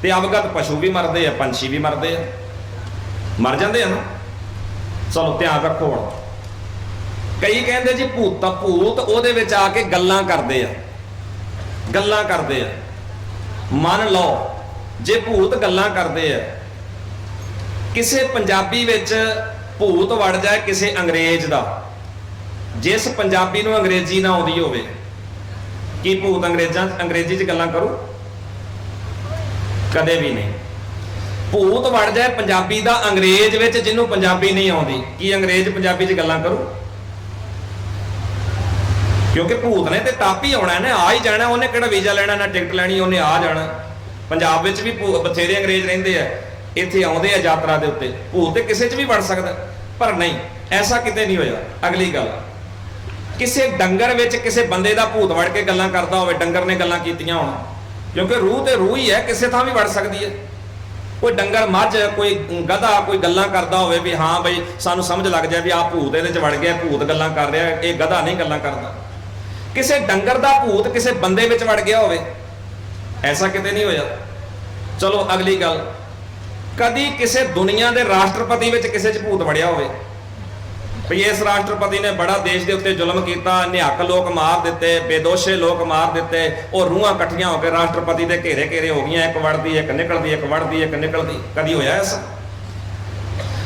ਤੇ ਅਵਗਤ ਪਸ਼ੂ ਵੀ ਮਰਦੇ ਆ, ਪੰਛੀ ਵੀ ਮਰਦੇ ਆ, ਮਰ ਜਾਂਦੇ ਆ ਨਾ। ਚਲੋ ਧਿਆਨ ਰੱਖੋ ਹੁਣ। ਕਈ ਕਹਿੰਦੇ ਜੀ ਭੂਤ ਉਹਦੇ ਵਿੱਚ ਆ ਕੇ ਗੱਲਾਂ ਕਰਦੇ ਆ। ਮੰਨ ਲਓ ਜੇ ਭੂਤ ਗੱਲਾਂ ਕਰਦੇ ਆ, ਕਿਸੇ ਪੰਜਾਬੀ ਵਿੱਚ ਭੂਤ ਵੜ ਜਾਏ ਕਿਸੇ ਅੰਗਰੇਜ਼ ਦਾ, ਜਿਸ ਪੰਜਾਬੀ ਨੂੰ ਅੰਗਰੇਜ਼ੀ ਨਾ ਆਉਂਦੀ ਹੋਵੇ, ਕੀ ਭੂਤ ਅੰਗਰੇਜ਼ੀ 'ਚ ਗੱਲਾਂ ਕਰੂ? ਕਦੇ ਵੀ ਨਹੀਂ। ਭੂਤ ਵੜ ਜਾਏ ਪੰਜਾਬੀ ਦਾ ਅੰਗਰੇਜ਼ ਵਿੱਚ ਜਿਹਨੂੰ ਪੰਜਾਬੀ ਨਹੀਂ ਆਉਂਦੀ, ਕੀ ਅੰਗਰੇਜ਼ ਪੰਜਾਬੀ 'ਚ ਗੱਲਾਂ ਕਰੂ? ਕਿਉਂਕਿ ਭੂਤ ਨੇ ਤੇ ਟੱਪ ਹੀ ਆਉਣਾ, ਨੇ ਆ ਹੀ ਜਾਣਾ, ਉਹਨੇ ਕਿਹੜਾ ਵੀਜ਼ਾ ਲੈਣਾ ਨਾ ਟਿਕਟ ਲੈਣੀ, ਉਹਨੇ ਆ ਜਾਣਾ। ਪੰਜਾਬ ਵਿੱਚ ਵੀ ਬਥੇਰੇ ਅੰਗਰੇਜ਼ ਰਹਿੰਦੇ ਆ, ਇੱਥੇ ਆਉਂਦੇ ਆ ਯਾਤਰਾ ਦੇ ਉੱਤੇ। ਭੂਤ ਤੇ ਕਿਸੇ 'ਚ ਵੀ ਵੜ ਸਕਦਾ, ਪਰ ਨਹੀਂ, ਐਸਾ ਕਿਤੇ ਨਹੀਂ ਹੋਇਆ। ਅਗਲੀ ਗੱਲ, ਕਿਸੇ ਡੰਗਰ ਵਿੱਚ ਕਿਸੇ ਬੰਦੇ ਦਾ ਭੂਤ ਵੜ ਕੇ ਗੱਲਾਂ ਕਰਦਾ ਹੋਵੇ, ਡੰਗਰ ਨੇ ਗੱਲਾਂ ਕੀਤੀਆਂ ਹੋਣ, ਕਿਉਂਕਿ ਰੂਹ ਤੇ ਰੂਹ ਹੀ ਹੈ, ਕਿਸੇ ਥਾਂ ਵੀ ਵੜ ਸਕਦੀ ਹੈ। ਕੋਈ ਡੰਗਰ, ਮੱਝ, ਕੋਈ ਗਧਾ ਕੋਈ ਗੱਲਾਂ ਕਰਦਾ ਹੋਵੇ ਵੀ ਹਾਂ ਬਈ ਸਾਨੂੰ ਸਮਝ ਲੱਗ ਜਾਏ ਵੀ ਆਹ ਭੂਤ ਇਹਦੇ 'ਚ ਵੜ ਗਿਆ, ਭੂਤ ਗੱਲਾਂ ਕਰ ਰਿਹਾ, ਇਹ ਗਧਾ ਨਹੀਂ ਗੱਲਾਂ ਕਰਦਾ। ਕਿਸੇ ਡੰਗਰ ਦਾ ਭੂਤ ਕਿਸੇ ਬੰਦੇ ਵਿੱਚ ਵੜ ਗਿਆ ਹੋਵੇ, ਐਸਾ ਕਿਤੇ ਨਹੀਂ ਹੋਇਆ। ਚਲੋ ਅਗਲੀ ਗੱਲ, ਕਦੀ ਕਿਸੇ ਦੁਨੀਆ ਦੇ ਰਾਸ਼ਟਰਪਤੀ ਵਿੱਚ ਕਿਸੇ 'ਚ ਭੂਤ ਵੜਿਆ ਹੋਵੇ ਵੀ ਇਸ ਰਾਸ਼ਟਰਪਤੀ ਨੇ ਬੜਾ ਦੇਸ਼ ਦੇ ਉੱਤੇ ਜ਼ੁਲਮ ਕੀਤਾ, ਨਿਹੱਕ ਲੋਕ ਮਾਰ ਦਿੱਤੇ, ਬੇਦੋਸ਼ੇ ਲੋਕ ਮਾਰ ਦਿੱਤੇ, ਉਹ ਰੂਹਾਂ ਇਕੱਠੀਆਂ ਹੋ ਕੇ ਰਾਸ਼ਟਰਪਤੀ ਦੇ ਘੇਰੇ ਹੋ ਗਈਆਂ, ਇੱਕ ਵੜਦੀ ਇੱਕ ਨਿਕਲਦੀ, ਇੱਕ ਵੜਦੀ ਇੱਕ ਨਿਕਲਦੀ। ਕਦੀ ਹੋਇਆ ਐਸਾ?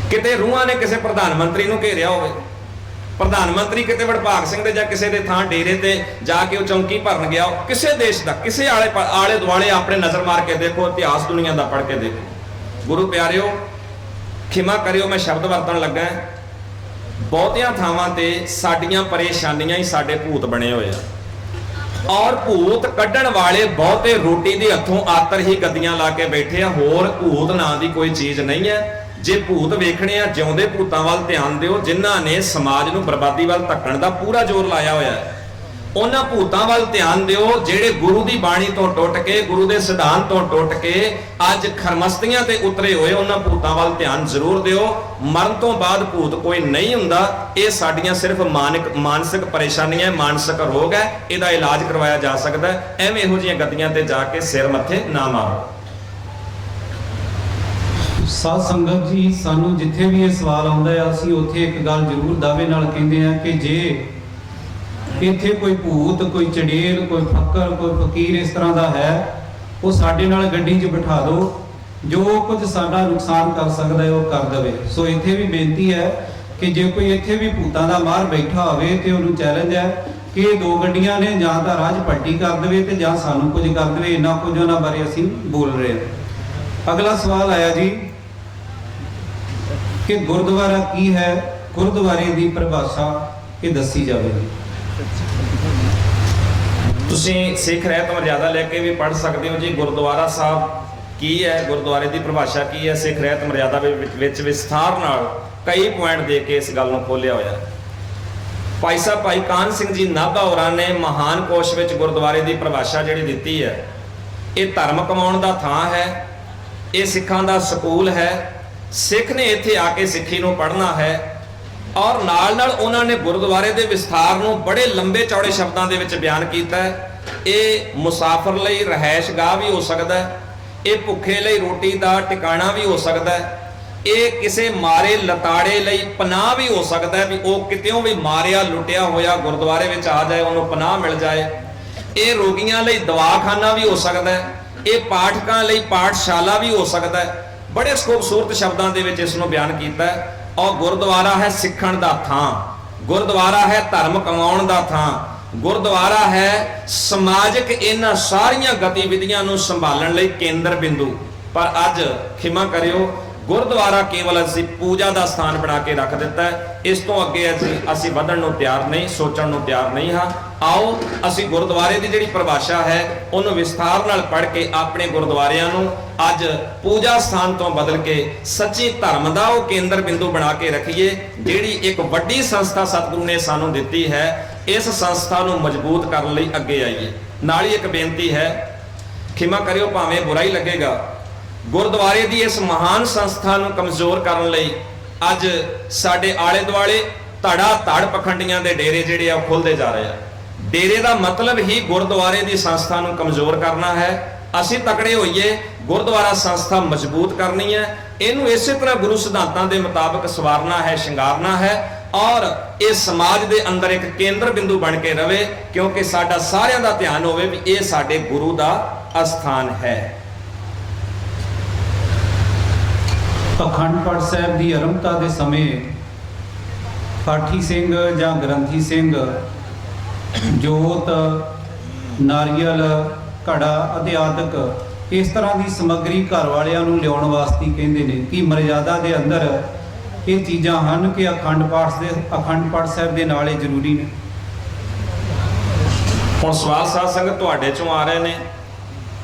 ਕਿਤੇ ਰੂਹਾਂ ਨੇ ਕਿਸੇ ਪ੍ਰਧਾਨ ਮੰਤਰੀ ਨੂੰ ਘੇਰਿਆ ਹੋਵੇ, ਪ੍ਰਧਾਨ ਮੰਤਰੀ ਕਿਤੇ ਵਡਭਾਗ ਸਿੰਘ ਦੇ ਜਾਂ ਕਿਸੇ ਦੇ ਥਾਂ ਡੇਰੇ ਤੇ ਜਾ ਕੇ ਉਹ ਚੌਂਕੀ ਭਰਨ ਗਿਆ, ਕਿਸੇ ਦੇਸ਼ ਦਾ, ਕਿਸੇ ਆਲੇ ਦੁਆਲੇ ਆਪਣੇ ਨਜ਼ਰ ਮਾਰ ਕੇ ਦੇਖੋ, ਇਤਿਹਾਸ ਦੁਨੀਆ ਦਾ ਪੜ੍ਹ ਕੇ ਦੇਖੋ। ਗੁਰੂ ਪਿਆਰਿਓ, ਖਿਮਾ ਕਰਿਓ ਮੈਂ ਸ਼ਬਦ ਵਰਤਣ ਲੱਗਾ, ਬਹੁਤਿਆਂ ਥਾਵਾਂ ਤੇ ਸਾਡੀਆਂ ਪਰੇਸ਼ਾਨੀਆਂ ਹੀ ਸਾਡੇ ਭੂਤ ਬਣੇ ਹੋਏ ਆ, ਔਰ ਭੂਤ ਕੱਢਣ ਵਾਲੇ ਬਹੁਤੇ ਰੋਟੀ ਦੇ ਹੱਥੋਂ ਆਤਰ ਹੀ ਗੱਦੀਆਂ ਲਾ ਕੇ ਬੈਠੇ ਆ। ਹੋਰ ਭੂਤ ਨਾਂ ਦੀ ਕੋਈ ਚੀਜ਼ ਨਹੀਂ ਹੈ। ਜੇ ਭੂਤ ਵੇਖਣੇ ਆ, ਜਿਉਂਦੇ ਭੂਤਾਂ ਵੱਲ ਧਿਆਨ ਦਿਓ, ਜਿਨ੍ਹਾਂ ਨੇ ਸਮਾਜ ਨੂੰ ਬਰਬਾਦੀ ਵੱਲ ਧੱਕਣ ਦਾ ਪੂਰਾ ਜ਼ੋਰ ਲਾਇਆ ਹੋਇਆ ਹੈ। ਉਹਨਾਂ ਭੂਤਾਂ ਵੱਲ ਧਿਆਨ ਦਿਓ ਜਿਹੜੇ ਗੁਰੂ ਦੀ ਬਾਣੀ ਤੋਂ ਟੁੱਟ ਕੇ, ਗੁਰੂ ਦੇ ਸਿਧਾਂਤ ਤੋਂ ਟੁੱਟ ਕੇ ਅੱਜ ਖਰਮਸਤੀਆਂ ਤੇ ਉਤਰੇ ਹੋਏ, ਉਹਨਾਂ ਭੂਤਾਂ ਵੱਲ ਧਿਆਨ ਜ਼ਰੂਰ ਦਿਓ। ਮਰਨ ਤੋਂ ਬਾਅਦ ਭੂਤ ਕੋਈ ਨਹੀਂ ਹੁੰਦਾ, ਇਹ ਸਾਡੀਆਂ ਸਿਰਫ ਮਾਨਸਿਕ ਪਰੇਸ਼ਾਨੀਆਂ, ਮਾਨਸਿਕ ਰੋਗ ਹੈ, ਇਹਦਾ ਇਲਾਜ ਕਰਵਾਇਆ ਜਾ ਸਕਦਾ ਹੈ। ਐਵੇਂ ਇਹੋ ਜਿਹੀਆਂ ਗੱਦੀਆਂ ਤੇ ਜਾ ਕੇ ਸਿਰ ਮੱਥੇ ਨਾ ਮਾਰੋ। ਸਾਧ ਸੰਗਤ ਜੀ, ਸਾਨੂੰ ਜਿੱਥੇ ਵੀ ਇਹ ਸਵਾਲ ਆਉਂਦਾ ਹੈ, ਅਸੀਂ ਉੱਥੇ ਇੱਕ ਗੱਲ ਜ਼ਰੂਰ ਦਾਅਵੇ ਨਾਲ ਕਹਿੰਦੇ ਆ ਕਿ ਜੇ ਇੱਥੇ ਕੋਈ ਭੂਤ, ਕੋਈ ਚੜੇਲ, ਕੋਈ ਫੱਕਰ, ਕੋਈ ਫਕੀਰ ਇਸ ਤਰ੍ਹਾਂ ਦਾ ਹੈ, ਉਹ ਸਾਡੇ ਨਾਲ ਗੱਡੀ 'ਚ ਬਿਠਾ ਦਿਓ, ਜੋ ਕੁਝ ਸਾਡਾ ਨੁਕਸਾਨ ਕਰ ਸਕਦਾ ਹੈ ਉਹ ਕਰ ਦੇਵੇ। ਸੋ ਇੱਥੇ ਵੀ ਬੇਨਤੀ ਹੈ ਕਿ ਜੇ ਕੋਈ ਇੱਥੇ ਵੀ ਭੂਤਾਂ ਦਾ ਮਾਰ ਬੈਠਾ ਹੋਵੇ ਤੇ ਉਹਨੂੰ ਚੈਲੰਜ ਹੈ ਕਿ ਇਹ ਦੋ ਗੱਡੀਆਂ ਨੇ, ਜਾਂ ਤਾਂ ਰਾਜ ਪੱਟੀ ਕਰ ਦੇਵੇ ਤੇ ਜਾਂ ਸਾਨੂੰ ਕੁਝ ਕਰ ਦੇਵੇ। ਇੰਨਾ ਕੁਝ ਉਹਨਾਂ ਬਾਰੇ ਅਸੀਂ ਬੋਲ ਰਹੇ ਹਾਂ। ਅਗਲਾ ਸਵਾਲ ਆਇਆ ਜੀ ਕਿ ਗੁਰਦੁਆਰਾ ਕੀ ਹੈ, ਗੁਰਦੁਆਰੇ ਦੀ ਪਰਿਭਾਸ਼ਾ ਇਹ ਦੱਸੀ ਜਾਵੇ। ਤੁਸੀਂ ਸਿੱਖ ਰਹਿਤ ਮਰਜ਼ਾਦਾ ਲੈ ਕੇ ਵੀ ਪੜ੍ਹ ਸਕਦੇ ਹੋ ਜੀ, ਗੁਰਦੁਆਰਾ ਸਾਹਿਬ ਕੀ ਹੈ, ਗੁਰਦੁਆਰੇ ਦੀ ਪਰਿਭਾਸ਼ਾ ਕੀ ਹੈ। ਸਿੱਖ ਰਹਿਤ ਮਰਜ਼ਾਦਾ ਵਿੱਚ ਵਿਸਥਾਰ ਨਾਲ ਕਈ ਪੁਆਇੰਟ ਦੇ ਕੇ ਇਸ ਗੱਲ ਨੂੰ ਖੋਲਿਆ ਹੋਇਆ। ਭਾਈ ਸਾਹਿਬ ਭਾਈ ਕਾਹਨ ਸਿੰਘ ਜੀ ਨਾਭਾ ਹੋਰਾਂ ਨੇ ਮਹਾਨ ਕੋਸ਼ ਵਿੱਚ ਗੁਰਦੁਆਰੇ ਦੀ ਪਰਿਭਾਸ਼ਾ ਜਿਹੜੀ ਦਿੱਤੀ ਹੈ, ਇਹ ਧਰਮ ਕਮਾਉਣ ਦਾ ਥਾਂ ਹੈ, ਇਹ ਸਿੱਖਾਂ ਦਾ ਸਕੂਲ ਹੈ, ਸਿੱਖ ਨੇ ਇੱਥੇ ਆ ਕੇ ਸਿੱਖੀ ਨੂੰ ਪੜ੍ਹਨਾ ਹੈ। ਔਰ ਨਾਲ ਨਾਲ ਉਹਨਾਂ ਨੇ ਗੁਰਦੁਆਰੇ ਦੇ ਵਿਸਥਾਰ ਨੂੰ ਬੜੇ ਲੰਬੇ ਚੌੜੇ ਸ਼ਬਦਾਂ ਦੇ ਵਿੱਚ ਬਿਆਨ ਕੀਤਾ ਹੈ। ਇਹ ਮੁਸਾਫਰ ਲਈ ਰਹਿائشਗਾਹ ਵੀ ਹੋ ਸਕਦਾ ਹੈ, ਇਹ ਭੁੱਖੇ ਲਈ ਰੋਟੀ ਦਾ ਟਿਕਾਣਾ ਵੀ ਹੋ ਸਕਦਾ ਹੈ, ਇਹ ਕਿਸੇ ਮਾਰੇ ਲਤਾੜੇ ਲਈ ਪਨਾਹ ਵੀ ਹੋ ਸਕਦਾ ਹੈ, ਵੀ ਉਹ ਕਿਤਿਓਂ ਵੀ ਮਾਰਿਆ ਲੁੱਟਿਆ ਹੋਇਆ ਗੁਰਦੁਆਰੇ ਵਿੱਚ ਆ ਜਾਏ, ਉਹਨੂੰ ਪਨਾਹ ਮਿਲ ਜਾਏ। ਇਹ ਰੋਗੀਆਂ ਲਈ ਦਵਾਖਾਨਾ ਵੀ ਹੋ ਸਕਦਾ ਹੈ, ਇਹ ਪਾਠਕਾਂ ਲਈ ਪਾਠਸ਼ਾਲਾ ਵੀ ਹੋ ਸਕਦਾ ਹੈ। ਬੜੇ ਖੂਬਸੂਰਤ ਸ਼ਬਦਾਂ ਦੇ ਵਿੱਚ ਇਸ ਨੂੰ ਬਿਆਨ ਕੀਤਾ ਹੈ। ਔਰ ਗੁਰਦੁਆਰਾ ਹੈ ਸਿੱਖਣ ਦਾ ਥਾਂ, ਗੁਰਦੁਆਰਾ ਹੈ ਧਰਮ ਕਮਾਉਣ ਦਾ ਥਾਂ, ਗੁਰਦੁਆਰਾ ਹੈ ਸਮਾਜਿਕ ਇਹਨਾਂ ਸਾਰੀਆਂ ਗਤੀਵਿਧੀਆਂ ਨੂੰ ਸੰਭਾਲਣ ਲਈ ਕੇਂਦਰ ਬਿੰਦੂ। ਪਰ ਅੱਜ ਖਿਮਾ ਕਰਿਓ, ਗੁਰਦੁਆਰਾ ਕੇਵਲ ਅਸੀਂ ਪੂਜਾ ਦਾ ਸਥਾਨ ਬਣਾ ਕੇ ਰੱਖ ਦਿੱਤਾ ਹੈ। ਇਸ ਤੋਂ ਅੱਗੇ ਅਸੀਂ ਵਧਣ ਨੂੰ ਤਿਆਰ ਨਹੀਂ, ਸੋਚਣ ਨੂੰ ਤਿਆਰ ਨਹੀਂ ਹਾਂ। ਆਓ ਅਸੀਂ ਗੁਰਦੁਆਰੇ ਦੀ ਜਿਹੜੀ ਪਰਿਭਾਸ਼ਾ ਹੈ ਉਹਨੂੰ ਵਿਸਥਾਰ ਨਾਲ ਪੜ੍ਹ ਕੇ ਆਪਣੇ ਗੁਰਦੁਆਰਿਆਂ ਨੂੰ ਅੱਜ ਪੂਜਾ ਸਥਾਨ ਤੋਂ ਬਦਲ ਕੇ ਸੱਚੀ ਧਰਮ ਦਾ ਉਹ ਕੇਂਦਰ ਬਿੰਦੂ ਬਣਾ ਕੇ ਰੱਖੀਏ। ਜਿਹੜੀ ਇੱਕ ਵੱਡੀ ਸੰਸਥਾ ਸਤਿਗੁਰੂ ਨੇ ਸਾਨੂੰ ਦਿੱਤੀ ਹੈ, ਇਸ ਸੰਸਥਾ ਨੂੰ ਮਜ਼ਬੂਤ ਕਰਨ ਲਈ ਅੱਗੇ ਆਈਏ। ਨਾਲ ਹੀ ਇੱਕ ਬੇਨਤੀ ਹੈ, ਖਿਮਾ ਕਰਿਓ ਭਾਵੇਂ ਬੁਰਾ ਹੀ ਲੱਗੇਗਾ, ਗੁਰਦੁਆਰੇ ਦੀ ਇਸ ਮਹਾਨ ਸੰਸਥਾ ਨੂੰ ਕਮਜ਼ੋਰ ਕਰਨ ਲਈ ਅੱਜ ਸਾਡੇ ਆਲੇ ਦੁਆਲੇ ਧੜਾ ਧੜ ਪਖੰਡੀਆਂ ਦੇ ਡੇਰੇ ਜਿਹੜੇ ਆ ਖੁੱਲਦੇ ਜਾ ਰਹੇ ਆ। ਡੇਰੇ ਦਾ ਮਤਲਬ ਹੀ ਗੁਰਦੁਆਰੇ ਦੀ ਸੰਸਥਾ ਨੂੰ ਕਮਜ਼ੋਰ ਕਰਨਾ ਹੈ। ਅਸੀਂ ਤਕੜੇ ਹੋਈਏ, ਗੁਰਦੁਆਰਾ ਸੰਸਥਾ ਮਜ਼ਬੂਤ ਕਰਨੀ ਹੈ, ਇਹਨੂੰ ਇਸੇ ਤਰ੍ਹਾਂ ਗੁਰੂ ਸਿਧਾਂਤਾਂ ਦੇ ਮੁਤਾਬਕ ਸਵਾਰਨਾ ਹੈ, ਸ਼ਿੰਗਾਰਨਾ ਹੈ ਔਰ ਇਹ ਸਮਾਜ ਦੇ ਅੰਦਰ ਇੱਕ ਕੇਂਦਰ ਬਿੰਦੂ ਬਣ ਕੇ ਰਵੇ, ਕਿਉਂਕਿ ਸਾਡਾ ਸਾਰਿਆਂ ਦਾ ਧਿਆਨ ਹੋਵੇ ਵੀ ਇਹ ਸਾਡੇ ਗੁਰੂ ਦਾ ਅਸਥਾਨ ਹੈ। ਅਖੰਡ ਪਾਠ ਸਾਹਿਬ ਦੀ ਆਰੰਭਤਾ ਦੇ ਸਮੇਂ ਪਾਠੀ ਸਿੰਘ ਜਾਂ ਗ੍ਰੰਥੀ ਸਿੰਘ ਜੋਤ, ਨਾਰੀਅਲ, ਘੜਾ ਆਦਿ ਆਦਿਕ ਇਸ ਤਰ੍ਹਾਂ ਦੀ ਸਮੱਗਰੀ ਘਰ ਵਾਲਿਆਂ ਨੂੰ ਲਿਆਉਣ ਵਾਸਤੇ ਕਹਿੰਦੇ ਨੇ ਕਿ ਮਰਜ਼ਾਦਾ ਦੇ ਅੰਦਰ ਇਹ ਚੀਜ਼ਾਂ ਹਨ ਕਿ ਅਖੰਡ ਪਾਠ ਸਾਹਿਬ ਦੇ ਨਾਲ ਇਹ ਜ਼ਰੂਰੀ ਨੇ। ਹੁਣ ਸਵਾਲ ਸਾਧ ਸੰਗਤ ਤੁਹਾਡੇ ਚੋਂ ਆ ਰਹੇ ਨੇ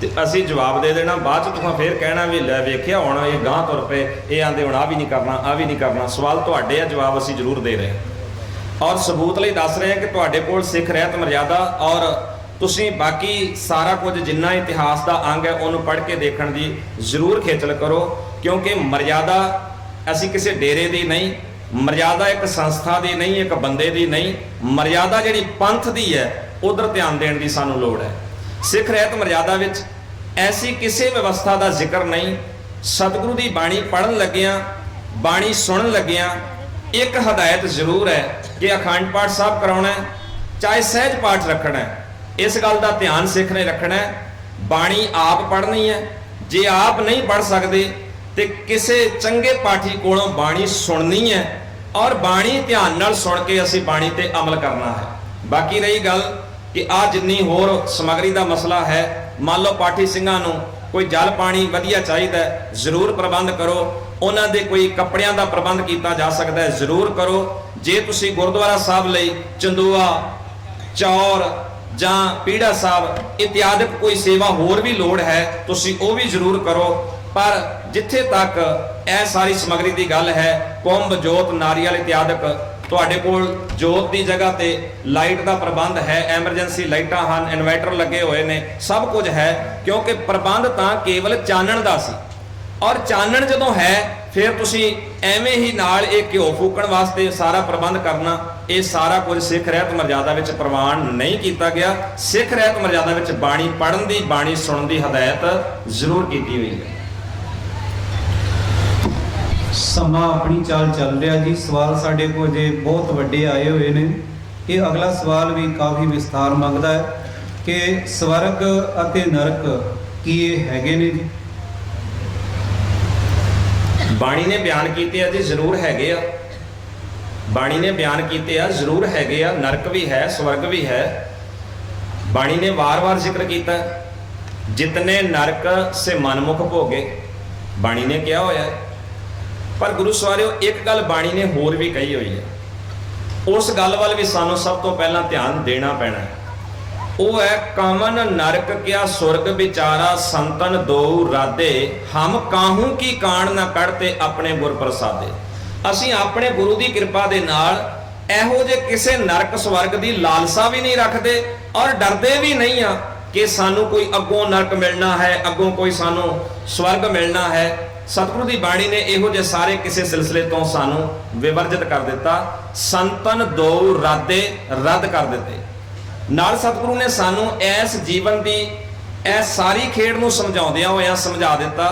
ਤੇ ਅਸੀਂ ਜਵਾਬ ਦੇ ਦੇਣਾ, ਬਾਅਦ ਚ ਤੁਸੀਂ ਫੇਰ ਕਹਿਣਾ ਵੀ ਲੈ ਵੇਖਿਆ ਹੁਣ ਇਹ ਗਾਂਹ ਤੁਰ ਪਏ, ਇਹ ਆਂਦੇ ਹੁਣ ਆ ਵੀ ਨਹੀਂ ਕਰਨਾ, ਆ ਵੀ ਨਹੀਂ ਕਰਨਾ। ਸਵਾਲ ਤੁਹਾਡੇ ਆ, ਜਵਾਬ ਅਸੀਂ ਜ਼ਰੂਰ ਦੇ ਰਹੇ ਔਰ ਸਬੂਤ ਲਈ ਦੱਸ ਰਹੇ ਹਾਂ ਕਿ ਤੁਹਾਡੇ ਕੋਲ ਸਿੱਖ ਰਹਿਤ ਮਰਜ਼ਾਦਾ ਔਰ ਤੁਸੀਂ ਬਾਕੀ ਸਾਰਾ ਕੁਝ ਜਿੰਨਾ ਇਤਿਹਾਸ ਦਾ ਅੰਗ ਹੈ ਉਹਨੂੰ ਪੜ੍ਹ ਕੇ ਦੇਖਣ ਦੀ ਜ਼ਰੂਰ ਖੇਚਲ ਕਰੋ, ਕਿਉਂਕਿ ਮਰਜ਼ਾਦਾ ਅਸੀਂ ਕਿਸੇ ਡੇਰੇ ਦੀ ਨਹੀਂ, ਮਰਜ਼ਾਦਾ ਇੱਕ ਸੰਸਥਾ ਦੀ ਨਹੀਂ, ਇੱਕ ਬੰਦੇ ਦੀ ਨਹੀਂ, ਮਰਜ਼ਾਦਾ ਜਿਹੜੀ ਪੰਥ ਦੀ ਹੈ ਉਧਰ ਧਿਆਨ ਦੇਣ ਦੀ ਸਾਨੂੰ ਲੋੜ ਹੈ। ਸਿੱਖ ਰਹਿਤ ਮਰਜ਼ਾਦਾ ਵਿੱਚ ਐਸੀ ਕਿਸੇ ਵਿਵਸਥਾ ਦਾ ਜ਼ਿਕਰ ਨਹੀਂ। ਸਤਿਗੁਰੂ ਦੀ ਬਾਣੀ ਪੜ੍ਹਨ ਲੱਗਿਆਂ, ਬਾਣੀ ਸੁਣਨ ਲੱਗਿਆਂ ਇੱਕ ਹਦਾਇਤ ਜ਼ਰੂਰ ਹੈ ਕਿ ਅਖੰਡ ਪਾਠ ਸਾਹਿਬ ਕਰਾਉਣਾ ਹੈ, ਚਾਹੇ ਸਹਿਜ ਪਾਠ ਰੱਖਣਾ ਹੈ। ਇਸ ਗੱਲ ਦਾ ਧਿਆਨ ਸਿੱਖ ਨੇ ਰੱਖਣਾ ਹੈ। ਬਾਣੀ ਆਪ ਪੜ੍ਹਨੀ ਹੈ, ਜੇ ਆਪ ਨਹੀਂ ਪੜ੍ਹ ਸਕਦੇ ਤੇ ਕਿਸੇ ਚੰਗੇ ਪਾਠੀ ਕੋਲੋਂ ਬਾਣੀ ਸੁਣਨੀ ਹੈ ਔਰ ਬਾਣੀ ਧਿਆਨ ਨਾਲ ਸੁਣ ਕੇ ਅਸੀਂ ਬਾਣੀ ਤੇ ਅਮਲ ਕਰਨਾ ਹੈ। ਬਾਕੀ ਰਹੀ ਗੱਲ ਕਿ ਆ ਜਿੰਨੀ ਹੋਰ ਸਮੱਗਰੀ ਦਾ ਮਸਲਾ ਹੈ, ਮੰਨ ਲਓ ਪਾਠੀ ਸਿੰਘਾਂ ਨੂੰ ਕੋਈ ਜਲ ਪਾਣੀ ਵਧੀਆ ਚਾਹੀਦਾ, ਜ਼ਰੂਰ ਪ੍ਰਬੰਧ ਕਰੋ। ਉਹਨਾਂ ਦੇ ਕੋਈ ਕੱਪੜਿਆਂ ਦਾ ਪ੍ਰਬੰਧ ਕੀਤਾ ਜਾ ਸਕਦਾ ਹੈ, ਜ਼ਰੂਰ ਕਰੋ। ਜੇ ਤੁਸੀਂ ਗੁਰਦੁਆਰਾ ਸਾਹਿਬ ਲਈ ਚੰਦੂਆ, ਚੌਰ ਜਾਂ ਪੀੜਾ ਸਾਹਿਬ ਇਤਿਆਦਿਕ ਕੋਈ ਸੇਵਾ ਹੋਰ ਵੀ ਲੋੜ ਹੈ, ਤੁਸੀਂ ਉਹ ਵੀ ਜ਼ਰੂਰ ਕਰੋ। ਪਰ ਜਿੱਥੇ ਤੱਕ ਇਹ ਸਾਰੀ ਸਮੱਗਰੀ ਦੀ ਗੱਲ ਹੈ, ਕੁੰਭ, ਜੋਤ, ਨਾਰੀਅਲ ਇਤਿਆਦਿਕ, ਤੁਹਾਡੇ ਕੋਲ ਜੋਤ ਦੀ ਜਗ੍ਹਾ ਤੇ ਲਾਈਟ ਦਾ ਪ੍ਰਬੰਧ ਹੈ, ਐਮਰਜੈਂਸੀ ਲਾਈਟਾਂ ਹਨ, ਇਨਵਰਟਰ ਲੱਗੇ ਹੋਏ ਨੇ, ਸਭ ਕੁਝ ਹੈ, ਕਿਉਂਕਿ ਪ੍ਰਬੰਧ ਤਾਂ ਕੇਵਲ ਚਾਨਣ ਦਾ ਸੀ ਔਰ ਚਾਨਣ ਜਦੋਂ ਹੈ ਫਿਰ ਤੁਸੀਂ ਐਵੇਂ ਹੀ ਨਾਲ ਇਹ ਘਿਓ ਫੂਕਣ ਵਾਸਤੇ ਸਾਰਾ ਪ੍ਰਬੰਧ ਕਰਨਾ, ਇਹ ਸਾਰਾ ਕੁਝ ਸਿੱਖ ਰਹਿਤ ਮਰਜ਼ਾਦਾ ਵਿੱਚ ਪ੍ਰਵਾਨ ਨਹੀਂ ਕੀਤਾ ਗਿਆ। ਸਿੱਖ ਰਹਿਤ ਮਰਜ਼ਾਦਾ ਵਿੱਚ ਬਾਣੀ ਪੜ੍ਹਨ ਦੀ, ਬਾਣੀ ਸੁਣਨ ਦੀ ਹਦਾਇਤ ਜ਼ਰੂਰ ਕੀਤੀ ਹੋਈ ਹੈ। ਸਮਾਂ ਆਪਣੀ ਚਾਲ ਚੱਲ ਰਿਹਾ ਜੀ। ਸਵਾਲ ਸਾਡੇ ਕੋਲ ਜੇ ਬਹੁਤ ਵੱਡੇ ਆਏ ਹੋਏ ਨੇ। ਇਹ ਅਗਲਾ ਸਵਾਲ ਵੀ ਕਾਫੀ ਵਿਸਥਾਰ ਮੰਗਦਾ ਹੈ ਕਿ ਸਵਰਗ ਅਤੇ ਨਰਕ ਕੀ ਇਹ ਹੈਗੇ ਨੇ ਜੀ? ਬਾਣੀ ਨੇ ਬਿਆਨ ਕੀਤੇ ਆ ਜੀ, ਜ਼ਰੂਰ ਹੈਗੇ ਆ। ਬਾਣੀ ਨੇ ਬਿਆਨ ਕੀਤੇ ਆ, ਜ਼ਰੂਰ ਹੈਗੇ ਆ। ਨਰਕ ਵੀ ਹੈ, ਸਵਰਗ ਵੀ ਹੈ। ਬਾਣੀ ਨੇ ਵਾਰ-ਵਾਰ ਜ਼ਿਕਰ ਕੀਤਾ, ਜਿਤਨੇ ਨਰਕ ਸੇ ਮਨਮੁਖ ਭੋਗੇ, ਬਾਣੀ ਨੇ ਕਿਹਾ ਹੋਇਆ ਹੈ। ਪਰ ਗੁਰੂ ਸਵਾਰਿਓ, ਇੱਕ ਗੱਲ ਬਾਣੀ ਨੇ ਹੋਰ ਵੀ ਕਹੀ ਹੋਈ ਹੈ, ਉਸ ਗੱਲ ਵੱਲ ਵੀ ਸਾਨੂੰ ਸਭ ਤੋਂ ਪਹਿਲਾਂ ਧਿਆਨ ਦੇਣਾ ਪੈਣਾ ਹੈ। ਉਹ ਹੈ ਕਮਨ ਨਰਕ ਕਿਆ ਸੁਰਗ ਵਿਚਾਰਾ ਸੰਤਨ ਦੋ ਰਾਦੇ, ਹਮ ਕਾਹੂ ਕੀ ਕਾਣ ਨਾ ਕੱਢਤੇ ਆਪਣੇ ਗੁਰ ਪ੍ਰਸਾਦੇ। ਅਸੀਂ ਆਪਣੇ ਗੁਰੂ ਦੀ ਕਿਰਪਾ ਦੇ ਨਾਲ ਇਹੋ ਜਿਹੇ ਕਿਸੇ ਨਰਕ ਸਵਰਗ ਦੀ ਲਾਲਸਾ ਵੀ ਨਹੀਂ ਰੱਖਦੇ ਔਰ ਡਰਦੇ ਵੀ ਨਹੀਂ ਆ ਕਿ ਸਾਨੂੰ ਕੋਈ ਅੱਗੋਂ ਨਰਕ ਮਿਲਣਾ ਹੈ, ਅੱਗੋਂ ਕੋਈ ਸਾਨੂੰ ਸਵਰਗ ਮਿਲਣਾ ਹੈ। ਸਤਿਗੁਰੂ ਦੀ ਬਾਣੀ ਨੇ ਇਹੋ ਜਿਹੇ ਸਾਰੇ ਕਿਸੇ ਸਿਲਸਿਲੇ ਤੋਂ ਸਾਨੂੰ ਵਿਵਰਜਿਤ ਕਰ ਦਿੱਤਾ। ਸੰਤਨ ਦੋ ਰਾਦੇ ਰੱਦ ਕਰ ਦਿੱਤੇ। ਨਾਲ ਸਤਿਗੁਰੂ ਨੇ ਸਾਨੂੰ ਇਸ ਜੀਵਨ ਦੀ ਇਹ ਸਾਰੀ ਖੇਡ ਨੂੰ ਸਮਝਾਉਂਦਿਆਂ ਹੋਇਆਂ ਸਮਝਾ ਦਿੱਤਾ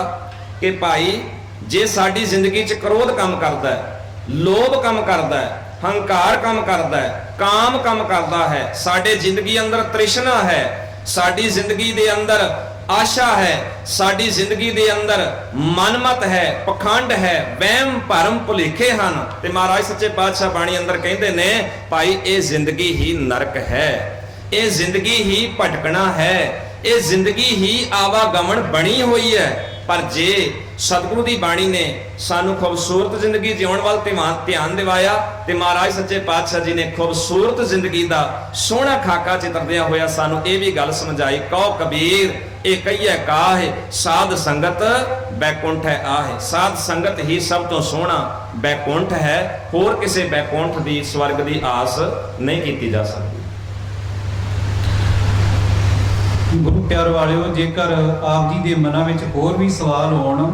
ਕਿ ਭਾਈ, ਜੇ ਸਾਡੀ ਜ਼ਿੰਦਗੀ 'ਚ ਕ੍ਰੋਧ ਕੰਮ ਕਰਦਾ ਹੈ, ਲੋਭ ਕੰਮ ਕਰਦਾ ਹੈ, ਹੰਕਾਰ ਕੰਮ ਕਰਦਾ ਹੈ, ਕਾਮ ਕੰਮ ਕਰਦਾ ਹੈ, ਸਾਡੇ ਜ਼ਿੰਦਗੀ ਅੰਦਰ ਤ੍ਰਿਸ਼ਨਾ ਹੈ, ਸਾਡੀ ਜ਼ਿੰਦਗੀ ਦੇ ਅੰਦਰ ਆਸ਼ਾ ਹੈ, ਸਾਡੀ ਜ਼ਿੰਦਗੀ ਦੇ ਅੰਦਰ ਮਨਮਤ ਹੈ, ਪਖੰਡ ਹੈ, ਵਹਿਮ ਭਰਮ ਭੁਲੇਖੇ ਹਨ, ਤੇ ਮਹਾਰਾਜ ਸੱਚੇ ਪਾਤਸ਼ਾਹ ਬਾਣੀ ਅੰਦਰ ਕਹਿੰਦੇ ਨੇ ਭਾਈ, ਇਹ ਜ਼ਿੰਦਗੀ ਹੀ ਨਰਕ ਹੈ, ਇਹ ਜ਼ਿੰਦਗੀ ਹੀ ਭਟਕਣਾ ਹੈ, ਇਹ ਜ਼ਿੰਦਗੀ ਹੀ ਆਵਾਗਮਨ ਬਣੀ ਹੋਈ ਹੈ। ਪਰ ਜੇ ਸਤਿਗੁਰੂ ਦੀ ਬਾਣੀ ਨੇ ਸਾਨੂੰ ਖੂਬਸੂਰਤ ਜ਼ਿੰਦਗੀ ਜਿਉਣ ਵੱਲ ਧਿਆਨ ਦਿਵਾਇਆ ਤੇ ਮਹਾਰਾਜ ਸੱਚੇ ਪਾਤਸ਼ਾਹ ਜੀ ਨੇ ਖੂਬਸੂਰਤ ਜ਼ਿੰਦਗੀ ਦਾ ਸੋਹਣਾ ਖਾਕਾ ਚਿਤਰਦਿਆਂ ਹੋਇਆ ਸਾਨੂੰ ਇਹ ਵੀ ਗੱਲ ਸਮਝਾਈ, ਕਹੋ ਕਬੀਰ ਇਹ ਕਹੀਏ ਕਾਹੇ, ਸਾਧ ਸੰਗਤ ਬੈਕੁੰਠ ਹੈ ਆਹੇ। ਸਾਧ ਸੰਗਤ ਹੀ ਸਭ ਤੋਂ ਸੋਹਣਾ ਬੈਕੁੰਠ ਹੈ, ਹੋਰ ਕਿਸੇ ਬੈਕੁੰਠ ਦੀ, ਸਵਰਗ ਦੀ ਆਸ ਨਹੀਂ ਕੀਤੀ ਜਾ ਸਕਦੀ। ਗੁਰੂ ਪਿਆਰ ਵਾਲਿਓ, ਜੇਕਰ ਆਪ ਜੀ ਦੇ ਮਨਾਂ ਵਿੱਚ ਹੋਰ ਵੀ ਸਵਾਲ ਹੋਣ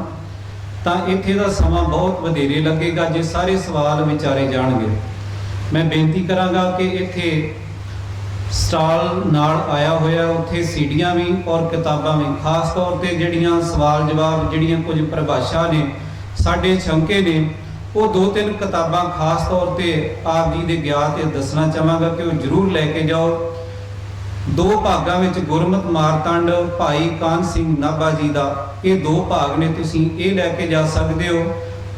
ਤਾਂ ਇੱਥੇ ਦਾ ਸਮਾਂ ਬਹੁਤ ਵਧੇਰੇ ਲੱਗੇਗਾ ਜੇ ਸਾਰੇ ਸਵਾਲ ਵਿਚਾਰੇ ਜਾਣਗੇ। ਮੈਂ ਬੇਨਤੀ ਕਰਾਂਗਾ ਕਿ ਇੱਥੇ ਸਟਾਲ ਨਾਲ ਆਇਆ ਹੋਇਆ, ਉੱਥੇ ਸੀਡੀਆਂ ਵੀ ਔਰ ਕਿਤਾਬਾਂ ਵੀ, ਖਾਸ ਤੌਰ ਤੇ ਜਿਹੜੀਆਂ ਸਵਾਲ ਜਵਾਬ, ਜਿਹੜੀਆਂ ਕੁਝ ਪਰਿਭਾਸ਼ਾ ਨੇ ਸਾਡੇ ਸ਼ੰਕੇ ਨੇ, ਉਹ 2-3 ਕਿਤਾਬਾਂ ਖਾਸ ਤੌਰ ਤੇ ਆਪ ਜੀ ਦੇ ਗਿਆਨ ਤੇ ਦੱਸਣਾ ਚਾਹਾਂਗਾ ਕਿ ਉਹ ਜ਼ਰੂਰ ਲੈ ਕੇ ਜਾਓ। 2 ਭਾਗਾਂ ਵਿੱਚ ਗੁਰਮਤਿ ਮਾਰਤੰਡ ਭਾਈ ਕਾਨ ਸਿੰਘ ਨਾਭਾ ਜੀ ਦਾ, ਇਹ 2 ਭਾਗ ਨੇ, ਤੁਸੀਂ ਇਹ ਲੈ ਕੇ ਜਾ ਸਕਦੇ ਹੋ।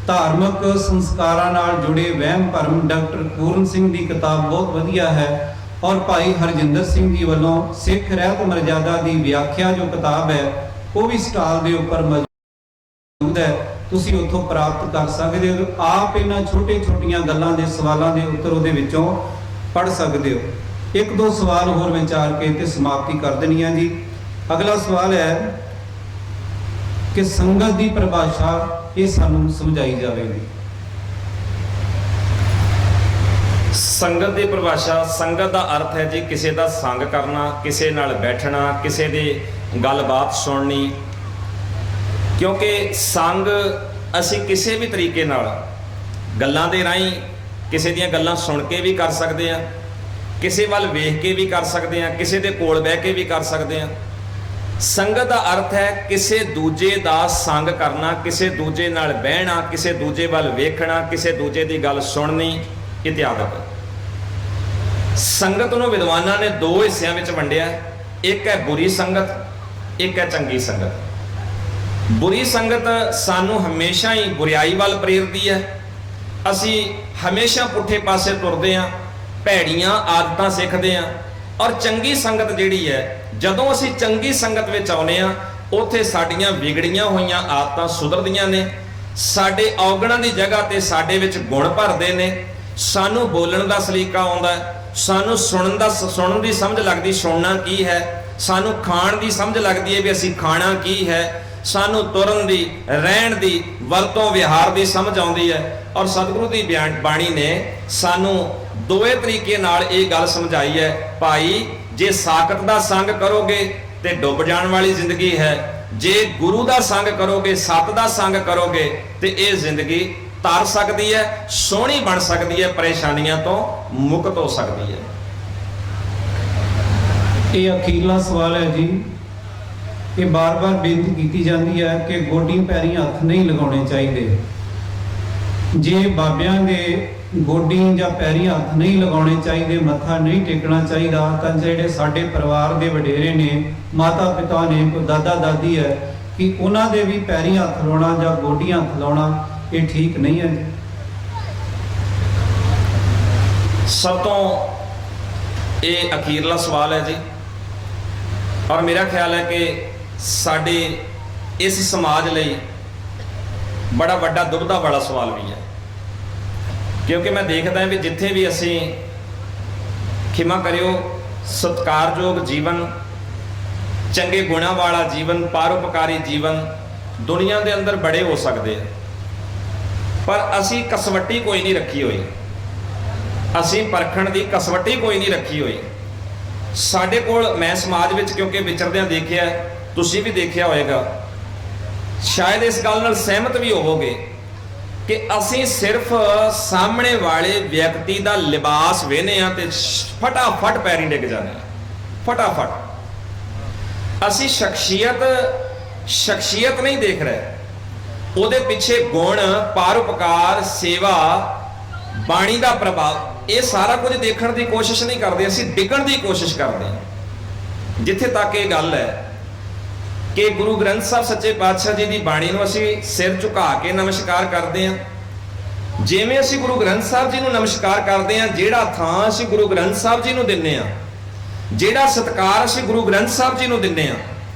ਧਾਰਮਿਕ ਸੰਸਕਾਰਾਂ ਨਾਲ ਜੁੜੇ ਵਹਿਮ ਭਰਮ, ਡਾਕਟਰ ਪੂਰਨ ਸਿੰਘ ਦੀ ਕਿਤਾਬ ਬਹੁਤ ਵਧੀਆ ਹੈ। ਔਰ ਭਾਈ ਹਰਜਿੰਦਰ ਸਿੰਘ ਜੀ ਵੱਲੋਂ ਸਿੱਖ ਰਹਿਤ ਮਰਜ਼ਾਦਾ ਦੀ ਵਿਆਖਿਆ ਜੋ ਕਿਤਾਬ ਹੈ, ਉਹ ਵੀ ਸਟਾਲ ਦੇ ਉੱਪਰ ਮੌਜੂਦ ਹੈ, ਤੁਸੀਂ ਉੱਥੋਂ ਪ੍ਰਾਪਤ ਕਰ ਸਕਦੇ ਹੋ। ਆਪ ਇਹਨਾਂ ਛੋਟੀਆਂ ਗੱਲਾਂ ਦੇ ਸਵਾਲਾਂ ਦੇ ਉੱਤਰ ਉਹਦੇ ਵਿੱਚੋਂ ਪੜ੍ਹ ਸਕਦੇ ਹੋ। 1-2 ਸਵਾਲ ਹੋਰ ਵਿਚਾਰ ਕੇ ਤੇ ਸਮਾਪਤੀ ਕਰ ਦੇਣੀ ਹੈ ਜੀ। ਅਗਲਾ ਸਵਾਲ ਹੈ ਕਿ ਸੰਗਤ ਦੀ ਪਰਿਭਾਸ਼ਾ ਇਹ ਸਾਨੂੰ ਸਮਝਾਈ ਜਾਵੇਗੀ। ਸੰਗਤ ਦੀ ਪਰਿਭਾਸ਼ਾ, ਸੰਗਤ ਦਾ ਅਰਥ ਹੈ ਜੀ ਕਿਸੇ ਦਾ ਸੰਗ ਕਰਨਾ, ਕਿਸੇ ਨਾਲ ਬੈਠਣਾ, ਕਿਸੇ ਦੀ ਗੱਲਬਾਤ ਸੁਣਨੀ। ਕਿਉਂਕਿ ਸੰਗ ਅਸੀਂ ਕਿਸੇ ਵੀ ਤਰੀਕੇ ਨਾਲ ਗੱਲਾਂ ਦੇ ਰਾਹੀਂ ਕਿਸੇ ਦੀਆਂ ਗੱਲਾਂ ਸੁਣ ਕੇ ਵੀ ਕਰ ਸਕਦੇ ਹਾਂ, ਕਿਸੇ ਵੱਲ ਵੇਖ ਕੇ ਵੀ ਕਰ ਸਕਦੇ ਹਾਂ, ਕਿਸੇ ਦੇ ਕੋਲ ਬਹਿ ਕੇ ਵੀ ਕਰ ਸਕਦੇ ਹਾਂ। ਸੰਗਤ ਦਾ ਅਰਥ ਹੈ ਕਿਸੇ ਦੂਜੇ ਦਾ ਸੰਗ ਕਰਨਾ, ਕਿਸੇ ਦੂਜੇ ਨਾਲ ਬਹਿਣਾ, ਕਿਸੇ ਦੂਜੇ ਵੱਲ ਵੇਖਣਾ, ਕਿਸੇ ਦੂਜੇ ਦੀ ਗੱਲ ਸੁਣਨੀ ਇਤਿਆਦਿ। ਸੰਗਤ ਨੂੰ ਵਿਦਵਾਨਾਂ ਨੇ 2 ਹਿੱਸਿਆਂ ਵਿੱਚ ਵੰਡਿਆ, ਇੱਕ ਹੈ ਬੁਰੀ ਸੰਗਤ, ਇੱਕ ਹੈ ਚੰਗੀ ਸੰਗਤ। ਬੁਰੀ ਸੰਗਤ ਸਾਨੂੰ ਹਮੇਸ਼ਾ ਹੀ ਬੁਰਾਈ ਵੱਲ ਪ੍ਰੇਰਦੀ ਹੈ, ਅਸੀਂ ਹਮੇਸ਼ਾ ਪੁੱਠੇ ਪਾਸੇ ਤੁਰਦੇ ਹਾਂ, ਭੈੜੀਆਂ ਆਦਤਾਂ ਸਿੱਖਦੇ ਹਾਂ। ਔਰ ਚੰਗੀ ਸੰਗਤ ਜਿਹੜੀ ਹੈ, ਜਦੋਂ ਅਸੀਂ ਚੰਗੀ ਸੰਗਤ ਵਿੱਚ ਆਉਂਦੇ ਹਾਂ, ਉੱਥੇ ਸਾਡੀਆਂ ਵਿਗੜੀਆਂ ਹੋਈਆਂ ਆਦਤਾਂ ਸੁਧਰਦੀਆਂ ਨੇ, ਸਾਡੇ ਔਗਣਾਂ ਦੀ ਜਗ੍ਹਾ ਤੇ ਸਾਡੇ ਵਿੱਚ ਗੁਣ ਭਰਦੇ ਨੇ, ਸਾਨੂੰ ਬੋਲਣ ਦਾ ਸਲੀਕਾ ਆਉਂਦਾ ਹੈ, ਸਾਨੂੰ ਸੁਣਨ ਦੀ ਸਮਝ ਲੱਗਦੀ ਸੁਣਨਾ ਕੀ ਹੈ, ਸਾਨੂੰ ਖਾਣ ਦੀ ਸਮਝ ਲੱਗਦੀ ਹੈ ਵੀ ਅਸੀਂ ਖਾਣਾ ਕੀ ਹੈ, ਸਾਨੂੰ ਤੁਰਨ ਦੀ, ਰਹਿਣ ਦੀ, ਵਰਤੋਂ ਵਿਹਾਰ ਦੀ ਸਮਝ ਆਉਂਦੀ ਹੈ। ਔਰ ਸਤਿਗੁਰੂ ਦੀ ਬਾਣੀ ਨੇ ਸਾਨੂੰ 2 ਤਰੀਕੇ ਨਾਲ ਇਹ ਗੱਲ ਸਮਝਾਈ ਹੈ, ਭਾਈ ਜੇ ਸਾਖਤ ਦਾ ਸੰਗ ਕਰੋਗੇ ਤੇ ਡੁੱਬ ਜਾਣ ਵਾਲੀ ਜ਼ਿੰਦਗੀ ਹੈ, ਜੇ ਗੁਰੂ ਦਾ ਸੰਗ ਕਰੋਗੇ, ਸਤ ਦਾ ਸੰਗ ਕਰੋਗੇ ਤੇ ਇਹ ਜ਼ਿੰਦਗੀ ਤਰ ਸਕਦੀ ਹੈ, ਸੋਹਣੀ ਬਣ ਸਕਦੀ ਹੈ, ਪਰੇਸ਼ਾਨੀਆਂ ਤੋਂ ਮੁਕਤ ਹੋ ਸਕਦੀ ਹੈ। ਇਹ ਅਖੀਰਲਾ ਸਵਾਲ ਹੈ ਜੀ। ਇਹ ਬਾਰ-ਬਾਰ ਬੇਨਤੀ ਕੀਤੀ ਜਾਂਦੀ ਹੈ ਕਿ ਗੋਡੀ ਪੈਰੀਂ ਹੱਥ ਨਹੀਂ ਲਗਾਉਣੇ ਚਾਹੀਦੇ। ਜੇ ਬਾਬਿਆਂ ਦੇ ਗੋਡੀ ਜਾਂ ਪੈਰੀਂ ਹੱਥ ਨਹੀਂ ਲਗਾਉਣੇ ਚਾਹੀਦੇ, ਮੱਥਾ ਨਹੀਂ ਟੇਕਣਾ ਚਾਹੀਦਾ, ਤਾਂ ਜਿਹੜੇ ਸਾਡੇ ਪਰਿਵਾਰ ਦੇ ਵਡੇਰੇ ਨੇ, ਮਾਤਾ ਪਿਤਾ ਨੇ, ਕੋਈ ਦਾਦਾ ਦਾਦੀ ਹੈ, ਕਿ ਉਹਨਾਂ ਦੇ ਵੀ ਪੈਰੀਂ ਹੱਥ ਲਾਉਣਾ ਜਾਂ ਗੋਡੀਆਂ ਹੱਥ ਲਾਉਣਾ ਇਹ ਠੀਕ ਨਹੀਂ ਹੈ ਜੀ। ਸਭ ਤੋਂ ਇਹ ਅਖੀਰਲਾ ਸਵਾਲ ਹੈ ਜੀ। ਔਰ ਮੇਰਾ ਖਿਆਲ ਹੈ ਕਿ ਸਾਡੇ ਇਸ ਸਮਾਜ ਲਈ ਬੜਾ ਵੱਡਾ ਦੁਬਿਧਾ ਵਾਲਾ ਸਵਾਲ ਵੀ ਹੈ, ਕਿਉਂਕਿ ਮੈਂ ਦੇਖਦਾ ਹਾਂ ਵੀ ਜਿੱਥੇ ਵੀ ਅਸੀਂ, ਖਿਮਾ ਕਰਿਓ, ਸਤਿਕਾਰਯੋਗ ਜੀਵਨ, ਚੰਗੇ ਗੁਣਾਂ ਵਾਲਾ ਜੀਵਨ, ਪਰਉਪਕਾਰੀ ਜੀਵਨ ਦੁਨੀਆ ਦੇ ਅੰਦਰ ਬੜੇ ਹੋ ਸਕਦੇ ਆ, ਪਰ ਅਸੀਂ ਕਸਵੱਟੀ ਕੋਈ ਨਹੀਂ ਰੱਖੀ ਹੋਈ, ਅਸੀਂ ਪਰਖਣ ਦੀ ਕਸਵੱਟੀ ਕੋਈ ਨਹੀਂ ਰੱਖੀ ਹੋਈ। ਸਾਡੇ ਕੋਲ, ਮੈਂ ਸਮਾਜ ਵਿੱਚ ਕਿਉਂਕਿ ਵਿਚਰਦਿਆਂ ਦੇਖਿਆ, ਤੁਸੀਂ ਵੀ ਦੇਖਿਆ ਹੋਏਗਾ, ਸ਼ਾਇਦ ਇਸ ਗੱਲ ਨਾਲ ਸਹਿਮਤ ਵੀ ਹੋਵੋਗੇ ਕਿ ਅਸੀਂ ਸਿਰਫ ਸਾਹਮਣੇ ਵਾਲੇ ਵਿਅਕਤੀ ਦਾ ਲਿਬਾਸ ਵੇਖਦੇ ਹਾਂ ਤੇ ਫਟਾਫਟ ਪੈਰੀਂ ਡਿੱਗ ਜਾਂਦੇ ਹਾਂ, ਫਟਾਫਟ। ਅਸੀਂ ਸ਼ਖਸੀਅਤ ਨਹੀਂ ਦੇਖ ਰਹੇ, ਉਹਦੇ ਪਿੱਛੇ ਗੁਣ, ਪਰਉਪਕਾਰ, ਸੇਵਾ, ਬਾਣੀ ਦਾ ਪ੍ਰਭਾਵ, ਇਹ ਸਾਰਾ ਕੁਝ ਦੇਖਣ ਦੀ ਕੋਸ਼ਿਸ਼ ਨਹੀਂ ਕਰਦੇ, ਅਸੀਂ ਡਿੱਗਣ ਦੀ ਕੋਸ਼ਿਸ਼ ਕਰਦੇ ਹਾਂ। ਜਿੱਥੇ ਤੱਕ ਇਹ ਗੱਲ ਹੈ ਕਿ ਗੁਰੂ ਗ੍ਰੰਥ ਸਾਹਿਬ ਸੱਚੇ ਪਾਤਸ਼ਾਹ ਜੀ ਦੀ ਬਾਣੀ ਨੂੰ ਅਸੀਂ ਸਿਰ ਝੁਕਾ ਕੇ ਨਮਸਕਾਰ ਕਰਦੇ ਹਾਂ, ਜਿਵੇਂ ਅਸੀਂ ਗੁਰੂ ਗ੍ਰੰਥ ਸਾਹਿਬ ਜੀ ਨੂੰ ਨਮਸਕਾਰ ਕਰਦੇ ਹਾਂ, ਜਿਹੜਾ ਥਾਂ ਅਸੀਂ ਗੁਰੂ ਗ੍ਰੰਥ ਸਾਹਿਬ ਜੀ ਨੂੰ ਦਿੰਦੇ ਹਾਂ, ਜਿਹੜਾ ਸਤਿਕਾਰ ਅਸੀਂ ਗੁਰੂ ਗ੍ਰੰਥ ਸਾਹਿਬ ਜੀ ਨੂੰ ਦਿੰਦੇ ਹਾਂ,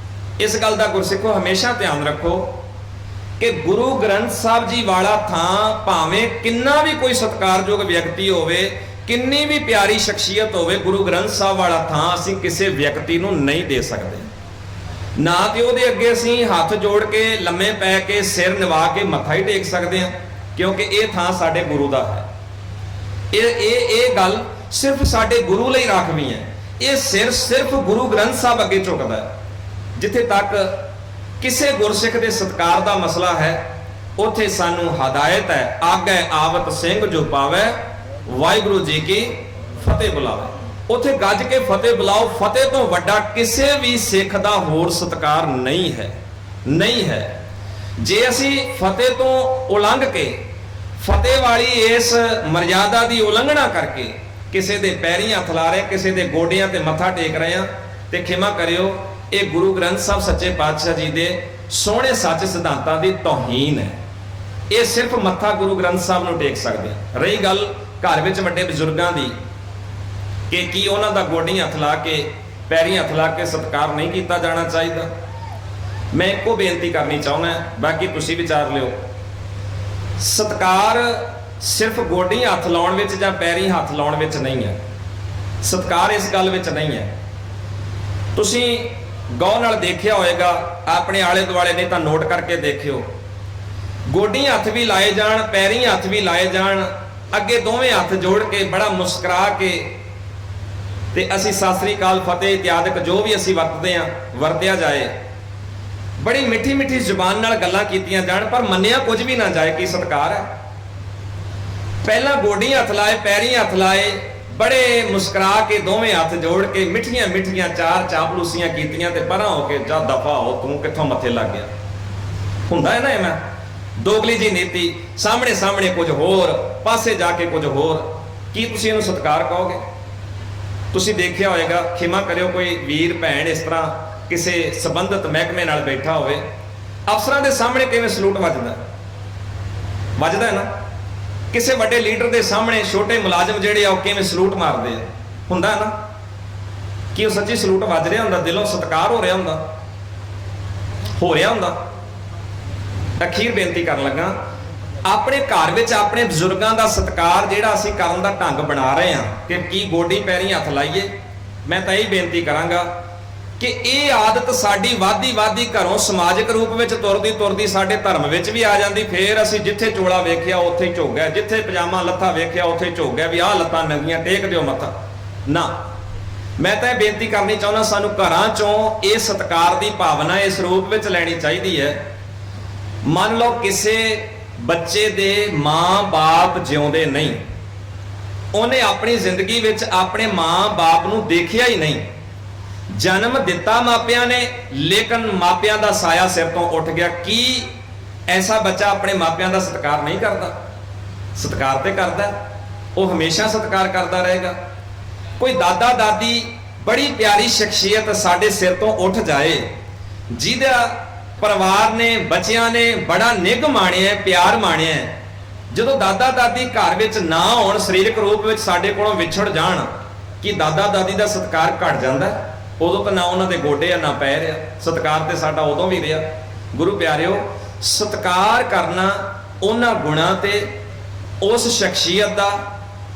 ਇਸ ਗੱਲ ਦਾ ਗੁਰਸਿੱਖੋ ਹਮੇਸ਼ਾ ਧਿਆਨ ਰੱਖੋ ਕਿ ਗੁਰੂ ਗ੍ਰੰਥ ਸਾਹਿਬ ਜੀ ਵਾਲਾ ਥਾਂ ਭਾਵੇਂ ਕਿੰਨਾ ਵੀ ਕੋਈ ਸਤਿਕਾਰਯੋਗ ਵਿਅਕਤੀ ਹੋਵੇ, ਕਿੰਨੀ ਵੀ ਪਿਆਰੀ ਸ਼ਖਸੀਅਤ ਹੋਵੇ, ਗੁਰੂ ਗ੍ਰੰਥ ਸਾਹਿਬ ਵਾਲਾ ਥਾਂ ਅਸੀਂ ਕਿਸੇ ਵਿਅਕਤੀ ਨੂੰ ਨਹੀਂ ਦੇ ਸਕਦੇ। ਨਾ ਤੇ ਉਹਦੇ ਅੱਗੇ ਅਸੀਂ ਹੱਥ ਜੋੜ ਕੇ, ਲੰਮੇ ਪੈ ਕੇ, ਸਿਰ ਨਿਵਾ ਕੇ ਮੱਥਾ ਹੀ ਟੇਕ ਸਕਦੇ ਹਾਂ, ਕਿਉਂਕਿ ਇਹ ਥਾਂ ਸਾਡੇ ਗੁਰੂ ਦਾ ਹੈ। ਇਹ ਗੱਲ ਸਿਰਫ ਸਾਡੇ ਗੁਰੂ ਲਈ ਰਾਖਵੀਂ ਹੈ। ਇਹ ਸਿਰ ਸਿਰਫ ਗੁਰੂ ਗ੍ਰੰਥ ਸਾਹਿਬ ਅੱਗੇ ਝੁਕਦਾ ਹੈ। ਜਿੱਥੇ ਤੱਕ ਕਿਸੇ ਗੁਰਸਿੱਖ ਦੇ ਸਤਿਕਾਰ ਦਾ ਮਸਲਾ ਹੈ, ਉੱਥੇ ਸਾਨੂੰ ਹਦਾਇਤ ਹੈ, ਆਗੈ ਆਵਤ ਸਿੰਘ ਜੋ ਪਾਵੇ, ਵਾਹਿਗੁਰੂ ਜੀ ਕੀ ਫਤਿਹ ਬੁਲਾਵੇ। ਉੱਥੇ ਗੱਜ ਕੇ ਫਤਿਹ ਬੁਲਾਓ। ਫਤਿਹ ਤੋਂ ਵੱਡਾ ਕਿਸੇ ਵੀ ਸਿੱਖ ਦਾ ਹੋਰ ਸਤਿਕਾਰ ਨਹੀਂ ਹੈ, ਨਹੀਂ ਹੈ। ਜੇ ਅਸੀਂ ਫਤਿਹ ਤੋਂ ਉਲੰਘ ਕੇ, ਫਤਿਹ ਵਾਲੀ ਇਸ ਮਰਜ਼ਾਦਾ ਦੀ ਉਲੰਘਣਾ ਕਰਕੇ ਕਿਸੇ ਦੇ ਪੈਰੀਂ ਹੱਥ ਲਾ ਰਹੇ, ਕਿਸੇ ਦੇ ਗੋਡਿਆਂ ਤੇ ਮੱਥਾ ਟੇਕ ਰਹੇ ਆ, ਤੇ ਖਿਮਾ ਕਰਿਓ, ਇਹ ਗੁਰੂ ਗ੍ਰੰਥ ਸਾਹਿਬ ਸੱਚੇ ਪਾਤਸ਼ਾਹ ਜੀ ਦੇ ਸੋਹਣੇ ਸੱਚ ਸਿਧਾਂਤਾਂ ਦੀ ਤੌਹੀਨ ਹੈ। ਇਹ ਸਿਰਫ ਮੱਥਾ ਗੁਰੂ ਗ੍ਰੰਥ ਸਾਹਿਬ ਨੂੰ ਟੇਕ ਸਕਦੇ ਆ। ਰਹੀ ਗੱਲ ਘਰ ਵਿੱਚ ਵੱਡੇ ਬਜ਼ੁਰਗਾਂ ਦੀ ਕਿ ਕੀ ਉਹਨਾਂ ਦਾ ਗੋਡਿਆਂ ਹੱਥ ਲਾ ਕੇ, ਪੈਰੀਂ ਹੱਥ ਲਾ ਕੇ ਸਤਿਕਾਰ ਨਹੀਂ ਕੀਤਾ ਜਾਣਾ ਚਾਹੀਦਾ? ਮੈਂ ਇੱਕੋ ਬੇਨਤੀ ਕਰਨੀ ਚਾਹੁੰਦਾ, ਬਾਕੀ ਤੁਸੀਂ ਵਿਚਾਰ ਲਿਓ। ਸਤਿਕਾਰ ਸਿਰਫ ਗੋਡਿਆਂ ਹੱਥ ਲਾਉਣ ਵਿੱਚ ਜਾਂ ਪੈਰੀਂ ਹੱਥ ਲਾਉਣ ਵਿੱਚ ਨਹੀਂ ਹੈ। ਸਤਿਕਾਰ ਇਸ ਗੱਲ ਵਿੱਚ ਨਹੀਂ ਹੈ। ਤੁਸੀਂ ਗੌਰ ਨਾਲ ਦੇਖਿਆ ਹੋਏਗਾ ਆਪਣੇ ਆਲੇ ਦੁਆਲੇ, ਨਹੀਂ ਤਾਂ ਨੋਟ ਕਰਕੇ ਦੇਖਿਓ, ਗੋਡਿਆਂ ਹੱਥ ਵੀ ਲਾਏ ਜਾਣ, ਪੈਰੀਂ ਹੱਥ ਵੀ ਲਾਏ ਜਾਣ, ਅੱਗੇ ਦੋਵੇਂ ਹੱਥ ਜੋੜ ਕੇ ਬੜਾ ਮੁਸਕਰਾ ਕੇ ਤੇ ਅਸੀਂ ਸਤਿ ਸ੍ਰੀ ਅਕਾਲ, ਫਤਿਹ ਇਤਿਆਦਿਕ ਜੋ ਵੀ ਅਸੀਂ ਵਰਤਦੇ ਆ ਵਰਤਿਆ ਜਾਏ। ਬੜੀ ਮਿੱਠੀ ਮਿੱਠੀ ਜ਼ੁਬਾਨ ਨਾਲ ਗੱਲਾਂ ਕੀਤੀਆਂ ਜਾਣ, ਪਰ ਮੰਨਿਆ ਕੁਝ ਵੀ ਨਾ ਜਾਏ। ਕੀ ਸਤਿਕਾਰ ਹੈ? ਪਹਿਲਾਂ ਗੋਡਿਆਂ ਹੱਥ ਲਾਏ, ਪੈਰੀਂ ਹੱਥ ਲਾਏ, ਬੜੇ ਮੁਸਕਰਾ ਕੇ ਦੋਵੇਂ ਹੱਥ ਜੋੜ ਕੇ ਮਿੱਠੀਆਂ ਮਿੱਠੀਆਂ ਚਾਰ ਚਾਪਲੂਸੀਆਂ ਕੀਤੀਆਂ, ਤੇ ਪਰਾਂ ਹੋ ਕੇ ਜਾ ਦਫਾ ਹੋ, ਤੂੰ ਕਿੱਥੋਂ ਮੱਥੇ ਲੱਗ ਗਿਆ। ਹੁੰਦਾ ਹੈ ਨਾ ਐਵੇਂ ਦੋਗਲੀ ਜੀ ਨੀਤੀ, ਸਾਹਮਣੇ ਸਾਹਮਣੇ ਕੁਝ ਹੋਰ, ਪਾਸੇ ਜਾ ਕੇ ਕੁਝ ਹੋਰ। ਕੀ ਤੁਸੀਂ ਇਹਨੂੰ ਸਤਿਕਾਰ ਕਹੋਗੇ? ਤੁਸੀਂ ਦੇਖਿਆ ਹੋਏਗਾ, ਖਿਮਾ ਕਰਿਓ, ਕੋਈ ਵੀਰ ਭੈਣ ਇਸ ਤਰ੍ਹਾਂ ਕਿਸੇ ਸੰਬੰਧਿਤ ਮਹਿਕਮੇ ਨਾਲ ਬੈਠਾ ਹੋਵੇ, ਅਫਸਰਾਂ ਦੇ ਸਾਹਮਣੇ ਕਿਵੇਂ ਸਲੂਟ ਵੱਜਦਾ? ਵੱਜਦਾ ਹੈ ਨਾ। ਕਿਸੇ ਵੱਡੇ ਲੀਡਰ ਦੇ ਸਾਹਮਣੇ ਛੋਟੇ ਮੁਲਾਜ਼ਮ ਜਿਹੜੇ ਆ ਉਹ ਕਿਵੇਂ ਸਲੂਟ ਮਾਰਦੇ ਆ? ਹੁੰਦਾ ਨਾ। ਕੀ ਉਹ ਸੱਚੀ ਸਲੂਟ ਵੱਜ ਰਿਹਾ ਹੁੰਦਾ? ਦਿਲੋਂ ਸਤਿਕਾਰ ਹੋ ਰਿਹਾ ਹੁੰਦਾ? ਹੋ ਰਿਹਾ ਹੁੰਦਾ? ਅਖੀਰ ਬੇਨਤੀ ਕਰਨ ਲੱਗਾ, ਆਪਣੇ ਘਰ ਵਿੱਚ ਆਪਣੇ ਬਜ਼ੁਰਗਾਂ ਦਾ ਸਤਿਕਾਰ ਜਿਹੜਾ ਅਸੀਂ ਕਰਨ ਦਾ ਢੰਗ ਬਣਾ ਰਹੇ ਹਾਂ ਕਿ ਕੀ ਗੋਡੀ ਪੈਰੀਂ ਹੱਥ ਲਾਈਏ, ਮੈਂ ਤਾਂ ਇਹ ਬੇਨਤੀ ਕਰਾਂਗਾ ਕਿ ਇਹ ਆਦਤ ਸਾਡੀ ਵਾਦੀ ਘਰੋਂ ਸਮਾਜਿਕ ਰੂਪ ਵਿੱਚ ਤੁਰਦੀ ਸਾਡੇ ਧਰਮ ਵਿੱਚ ਵੀ ਆ ਜਾਂਦੀ। ਫੇਰ ਅਸੀਂ ਜਿੱਥੇ ਚੋਲਾ ਵੇਖਿਆ ਉੱਥੇ ਹੀ ਝੁਕ ਗਏ, ਜਿੱਥੇ ਪਜਾਮਾ ਲੱਥਾ ਵੇਖਿਆ ਉੱਥੇ ਹੀ ਝੁਕ ਗਿਆ ਵੀ ਆਹ ਲੱਤਾਂ ਨੰਗੀਆਂ, ਟੇਕ ਦਿਓ ਮੱਥਾ। ਨਾ, ਮੈਂ ਤਾਂ ਇਹ ਬੇਨਤੀ ਕਰਨੀ ਚਾਹੁੰਦਾ, ਸਾਨੂੰ ਘਰਾਂ ਚੋਂ ਇਹ ਸਤਿਕਾਰ ਦੀ ਭਾਵਨਾ ਇਸ ਰੂਪ ਵਿੱਚ ਲੈਣੀ ਚਾਹੀਦੀ ਹੈ। ਮੰਨ ਲਓ ਕਿਸੇ ਬੱਚੇ ਦੇ ਮਾਂ-ਬਾਪ ਜਿਉਂਦੇ ਨਹੀਂ, ਉਹਨੇ ਆਪਣੀ ਜ਼ਿੰਦਗੀ ਵਿੱਚ ਆਪਣੇ ਮਾਂ-ਬਾਪ ਨੂੰ ਦੇਖਿਆ ਹੀ ਨਹੀਂ, ਜਨਮ ਦਿੱਤਾ ਮਾਪਿਆਂ ਨੇ, ਲੇਕਿਨ ਮਾਪਿਆਂ ਦਾ ਸਾਇਆ ਸਿਰ ਤੋਂ ਉੱਠ ਗਿਆ। ਕੀ ਐਸਾ ਬੱਚਾ ਆਪਣੇ ਮਾਪਿਆਂ ਦਾ ਸਤਿਕਾਰ ਨਹੀਂ ਕਰਦਾ? ਸਤਿਕਾਰ ਤੇ ਕਰਦਾ, ਉਹ ਹਮੇਸ਼ਾ ਸਤਿਕਾਰ ਕਰਦਾ ਰਹੇਗਾ। ਕੋਈ ਦਾਦਾ ਦਾਦੀ ਬੜੀ ਪਿਆਰੀ ਸ਼ਖਸੀਅਤ ਸਾਡੇ ਸਿਰ ਤੋਂ ਉੱਠ ਜਾਏ, ਜਿਹਦਾ ਪਰਿਵਾਰ ਨੇ, ਬੱਚਿਆਂ ਨੇ ਬੜਾ ਨਿੱਘ ਮਾਣਿਆ, ਪਿਆਰ ਮਾਣਿਆ, ਜਦੋਂ ਦਾਦਾ ਦਾਦੀ ਘਰ ਵਿੱਚ ਨਾ ਹੋਣ, ਸਰੀਰਕ ਰੂਪ ਵਿੱਚ ਸਾਡੇ ਕੋਲੋਂ ਵਿਛੜ ਜਾਣ, ਕਿ ਦਾਦਾ ਦਾਦੀ ਦਾ ਸਤਿਕਾਰ ਘਟ ਜਾਂਦਾ? ਉਦੋਂ ਤਾਂ ਨਾ ਉਹਨਾਂ ਦੇ ਗੋਡੇ ਆ ਨਾ ਪੈਰ ਆ, ਸਤਿਕਾਰ ਤੇ ਸਾਡਾ ਉਦੋਂ ਵੀ ਰਿਹਾ। ਗੁਰੂ ਪਿਆਰਿਓ, ਸਤਿਕਾਰ ਕਰਨਾ ਉਹਨਾਂ ਗੁਣਾਂ ਤੇ, ਉਸ ਸ਼ਖਸੀਅਤ ਦਾ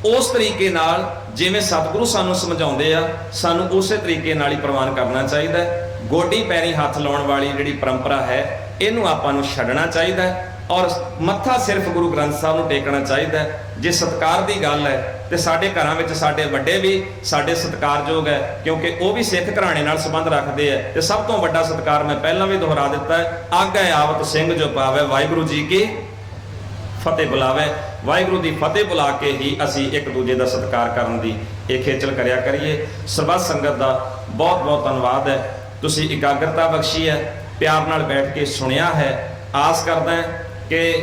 ਉਸ ਤਰੀਕੇ ਨਾਲ ਜਿਵੇਂ ਸਤਿਗੁਰੂ ਸਾਨੂੰ ਸਮਝਾਉਂਦੇ ਆ, ਸਾਨੂੰ ਉਸੇ ਤਰੀਕੇ ਨਾਲ ਹੀ ਪ੍ਰਵਾਨ ਕਰਨਾ ਚਾਹੀਦਾ। ਗੋਡੀ ਪੈਰੀਂ ਹੱਥ ਲਾਉਣ ਵਾਲੀ ਜਿਹੜੀ ਪਰੰਪਰਾ ਹੈ, ਇਹਨੂੰ ਆਪਾਂ ਨੂੰ ਛੱਡਣਾ ਚਾਹੀਦਾ ਔਰ ਮੱਥਾ ਸਿਰਫ ਗੁਰੂ ਗ੍ਰੰਥ ਸਾਹਿਬ ਨੂੰ ਟੇਕਣਾ ਚਾਹੀਦਾ। ਜੇ ਸਤਿਕਾਰ ਦੀ ਗੱਲ ਹੈ ਤੇ ਸਾਡੇ ਘਰਾਂ ਵਿੱਚ ਸਾਡੇ ਵੱਡੇ ਵੀ ਸਾਡੇ ਸਤਿਕਾਰਯੋਗ ਹੈ, ਕਿਉਂਕਿ ਉਹ ਵੀ ਸਿੱਖ ਘਰਾਣੇ ਨਾਲ ਸੰਬੰਧ ਰੱਖਦੇ ਆ। ਤੇ ਸਭ ਤੋਂ ਵੱਡਾ ਸਤਿਕਾਰ ਮੈਂ ਪਹਿਲਾਂ ਵੀ ਦੁਹਰਾ ਦਿੱਤਾ ਹੈ, ਆਗੈ ਆਵਤ ਸਿੰਘ ਜੋ ਪਾਵੇ, ਵਾਹਿਗੁਰੂ ਜੀ ਕੀ ਫਤਿਹ ਬੁਲਾਵੇ। ਵਾਹਿਗੁਰੂ ਦੀ ਫਤਿਹ ਬੁਲਾ ਕੇ ਹੀ ਅਸੀਂ ਇੱਕ ਦੂਜੇ ਦਾ ਸਤਿਕਾਰ ਕਰਨ ਦੀ ਇਹ ਖੇਚਲ ਕਰਿਆ ਕਰੀਏ। ਸਰਬੱਤ ਸੰਗਤ ਦਾ ਬਹੁਤ ਬਹੁਤ ਧੰਨਵਾਦ ਹੈ, ਤੁਸੀਂ ਇਕਾਗਰਤਾ ਬਖਸ਼ੀ ਹੈ, ਪਿਆਰ ਨਾਲ ਬੈਠ ਕੇ ਸੁਣਿਆ ਹੈ। ਆਸ ਕਰਦਾ ਕਿ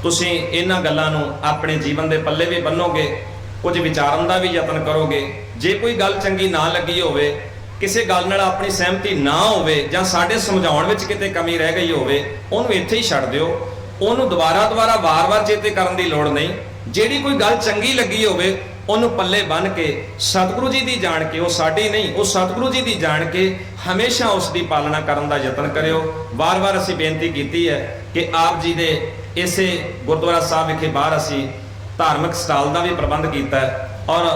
ਤੁਸੀਂ ਇਹਨਾਂ ਗੱਲਾਂ ਨੂੰ ਆਪਣੇ ਜੀਵਨ ਦੇ ਪੱਲੇ ਵੀ ਬੰਨੋਗੇ, ਕੁਝ ਵਿਚਾਰਨ ਦਾ ਵੀ ਯਤਨ ਕਰੋਗੇ। ਜੇ ਕੋਈ ਗੱਲ ਚੰਗੀ ਨਾ ਲੱਗੀ ਹੋਵੇ, ਕਿਸੇ ਗੱਲ ਨਾਲ ਆਪਣੀ ਸਹਿਮਤੀ ਨਾ ਹੋਵੇ, ਜਾਂ ਸਾਡੇ ਸਮਝਾਉਣ ਵਿੱਚ ਕਿਤੇ ਕਮੀ ਰਹਿ ਗਈ ਹੋਵੇ, ਉਹਨੂੰ ਇੱਥੇ ਹੀ ਛੱਡ ਦਿਓ। ਉਹਨੂੰ ਦੁਬਾਰਾ ਵਾਰ-ਵਾਰ ਚੇਤੇ ਕਰਨ ਦੀ ਲੋੜ ਨਹੀਂ। ਜਿਹੜੀ ਕੋਈ ਗੱਲ ਚੰਗੀ ਲੱਗੀ ਹੋਵੇ, ਉਹਨੂੰ ਪੱਲੇ ਬੰਨ ਕੇ ਸਤਿਗੁਰੂ ਜੀ ਦੀ ਜਾਣ ਕੇ, ਉਹ ਸਾਡੀ ਨਹੀਂ, ਉਹ ਸਤਿਗੁਰੂ ਜੀ ਦੀ ਜਾਣ ਕੇ ਹਮੇਸ਼ਾ ਉਸ ਦੀ ਪਾਲਣਾ ਕਰਨ ਦਾ ਯਤਨ ਕਰਿਓ। ਵਾਰ-ਵਾਰ ਅਸੀਂ ਬੇਨਤੀ ਕੀਤੀ ਹੈ ਕਿ ਆਪ ਜੀ ਦੇ ਇਸੇ ਗੁਰਦੁਆਰਾ ਸਾਹਿਬ ਵਿਖੇ ਬਾਹਰ ਅਸੀਂ ਧਾਰਮਿਕ ਸਟਾਲ ਦਾ ਵੀ ਪ੍ਰਬੰਧ ਕੀਤਾ ਹੈ, ਔਰ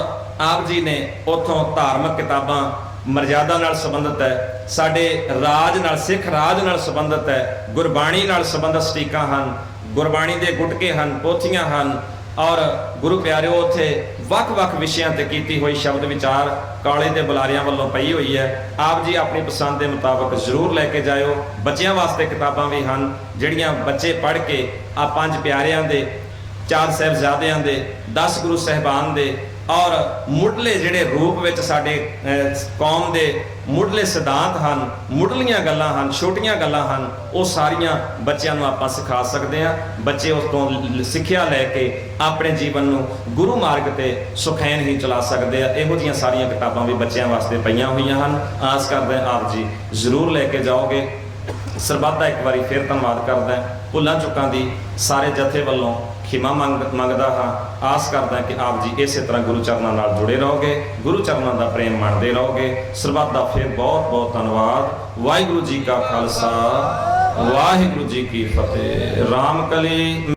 ਆਪ ਜੀ ਨੇ ਉੱਥੋਂ ਧਾਰਮਿਕ ਕਿਤਾਬਾਂ ਮਰਜ਼ਾਦਾ ਨਾਲ ਸੰਬੰਧਿਤ ਹੈ, ਸਾਡੇ ਰਾਜ ਨਾਲ, ਸਿੱਖ ਰਾਜ ਨਾਲ ਸੰਬੰਧਿਤ ਹੈ, ਗੁਰਬਾਣੀ ਨਾਲ ਸੰਬੰਧਿਤ ਸਟੀਕਾਂ ਹਨ, ਗੁਰਬਾਣੀ ਦੇ ਗੁਟਕੇ ਹਨ, ਪੋਥੀਆਂ ਹਨ, ਔਰ ਗੁਰੂ ਪਿਆਰਿਓ ਉੱਥੇ ਵੱਖ-ਵੱਖ ਵਿਸ਼ਿਆਂ ਤੇ ਕੀਤੀ ਹੋਈ ਸ਼ਬਦ ਵਿਚਾਰ ਕਾਲੇ ਦੇ ਬੁਲਾਰਿਆਂ ਵੱਲੋਂ ਪਈ ਹੋਈ ਹੈ। ਆਪ ਜੀ ਆਪਣੀ ਪਸੰਦ ਦੇ ਮੁਤਾਬਕ ਜ਼ਰੂਰ ਲੈ ਕੇ ਜਾਇਓ। ਬੱਚਿਆਂ ਵਾਸਤੇ ਕਿਤਾਬਾਂ ਵੀ ਹਨ, ਜਿਹੜੀਆਂ ਬੱਚੇ ਪੜ੍ਹ ਕੇ ਆ 5 ਪਿਆਰਿਆਂ ਦੇ, 4 ਸਾਹਿਬਜ਼ਾਦਿਆਂ ਦੇ, 10 ਗੁਰੂ ਸਾਹਿਬਾਨ ਦੇ ਔਰ ਮੁੱਢਲੇ ਜਿਹੜੇ ਰੂਪ ਵਿੱਚ ਸਾਡੇ ਕੌਮ ਦੇ ਮੁੱਢਲੇ ਸਿਧਾਂਤ ਹਨ, ਮੁੱਢਲੀਆਂ ਗੱਲਾਂ ਹਨ, ਛੋਟੀਆਂ ਗੱਲਾਂ ਹਨ, ਉਹ ਸਾਰੀਆਂ ਬੱਚਿਆਂ ਨੂੰ ਆਪਾਂ ਸਿਖਾ ਸਕਦੇ ਹਾਂ। ਬੱਚੇ ਉਸ ਤੋਂ ਸਿੱਖਿਆ ਲੈ ਕੇ ਆਪਣੇ ਜੀਵਨ ਨੂੰ ਗੁਰੂ ਮਾਰਗ ਤੇ ਸੁਖੈਨ ਹੀ ਚਲਾ ਸਕਦੇ ਆ। ਇਹੋ ਜਿਹੀਆਂ ਸਾਰੀਆਂ ਕਿਤਾਬਾਂ ਵੀ ਬੱਚਿਆਂ ਵਾਸਤੇ ਪਈਆਂ ਹੋਈਆਂ ਹਨ। ਆਸ ਕਰਦੇ ਹਾਂ ਆਪ ਜੀ ਜ਼ਰੂਰ ਲੈ ਕੇ ਜਾਓਗੇ। ਸਰਬੱਤ ਦਾ ਇੱਕ ਵਾਰੀ ਫਿਰ ਧੰਨਵਾਦ ਕਰਦਾ, ਭੁੱਲਾਂ ਚੁੱਕਾਂ ਦੀ ਸਾਰੇ ਜਥੇ ਵੱਲੋਂ ਖਿਮਾ ਮੰਗਦਾ ਹਾਂ। ਆਸ ਕਰਦਾ ਕਿ ਆਪ ਜੀ ਇਸੇ ਤਰ੍ਹਾਂ ਗੁਰੂ ਚਰਨਾਂ ਨਾਲ ਜੁੜੇ ਰਹੋਗੇ, ਗੁਰੂ ਚਰਨਾਂ ਦਾ ਪ੍ਰੇਮ ਮੰਨਦੇ ਰਹੋਗੇ। ਸਰਬੱਤ ਦਾ ਫਿਰ ਬਹੁਤ ਬਹੁਤ ਧੰਨਵਾਦ। ਵਾਹਿਗੁਰੂ ਜੀ ਕਾ ਖਾਲਸਾ, ਵਾਹਿਗੁਰੂ ਜੀ ਕੀ ਫਤਿਹ। ਰਾਮ ਕਲੀ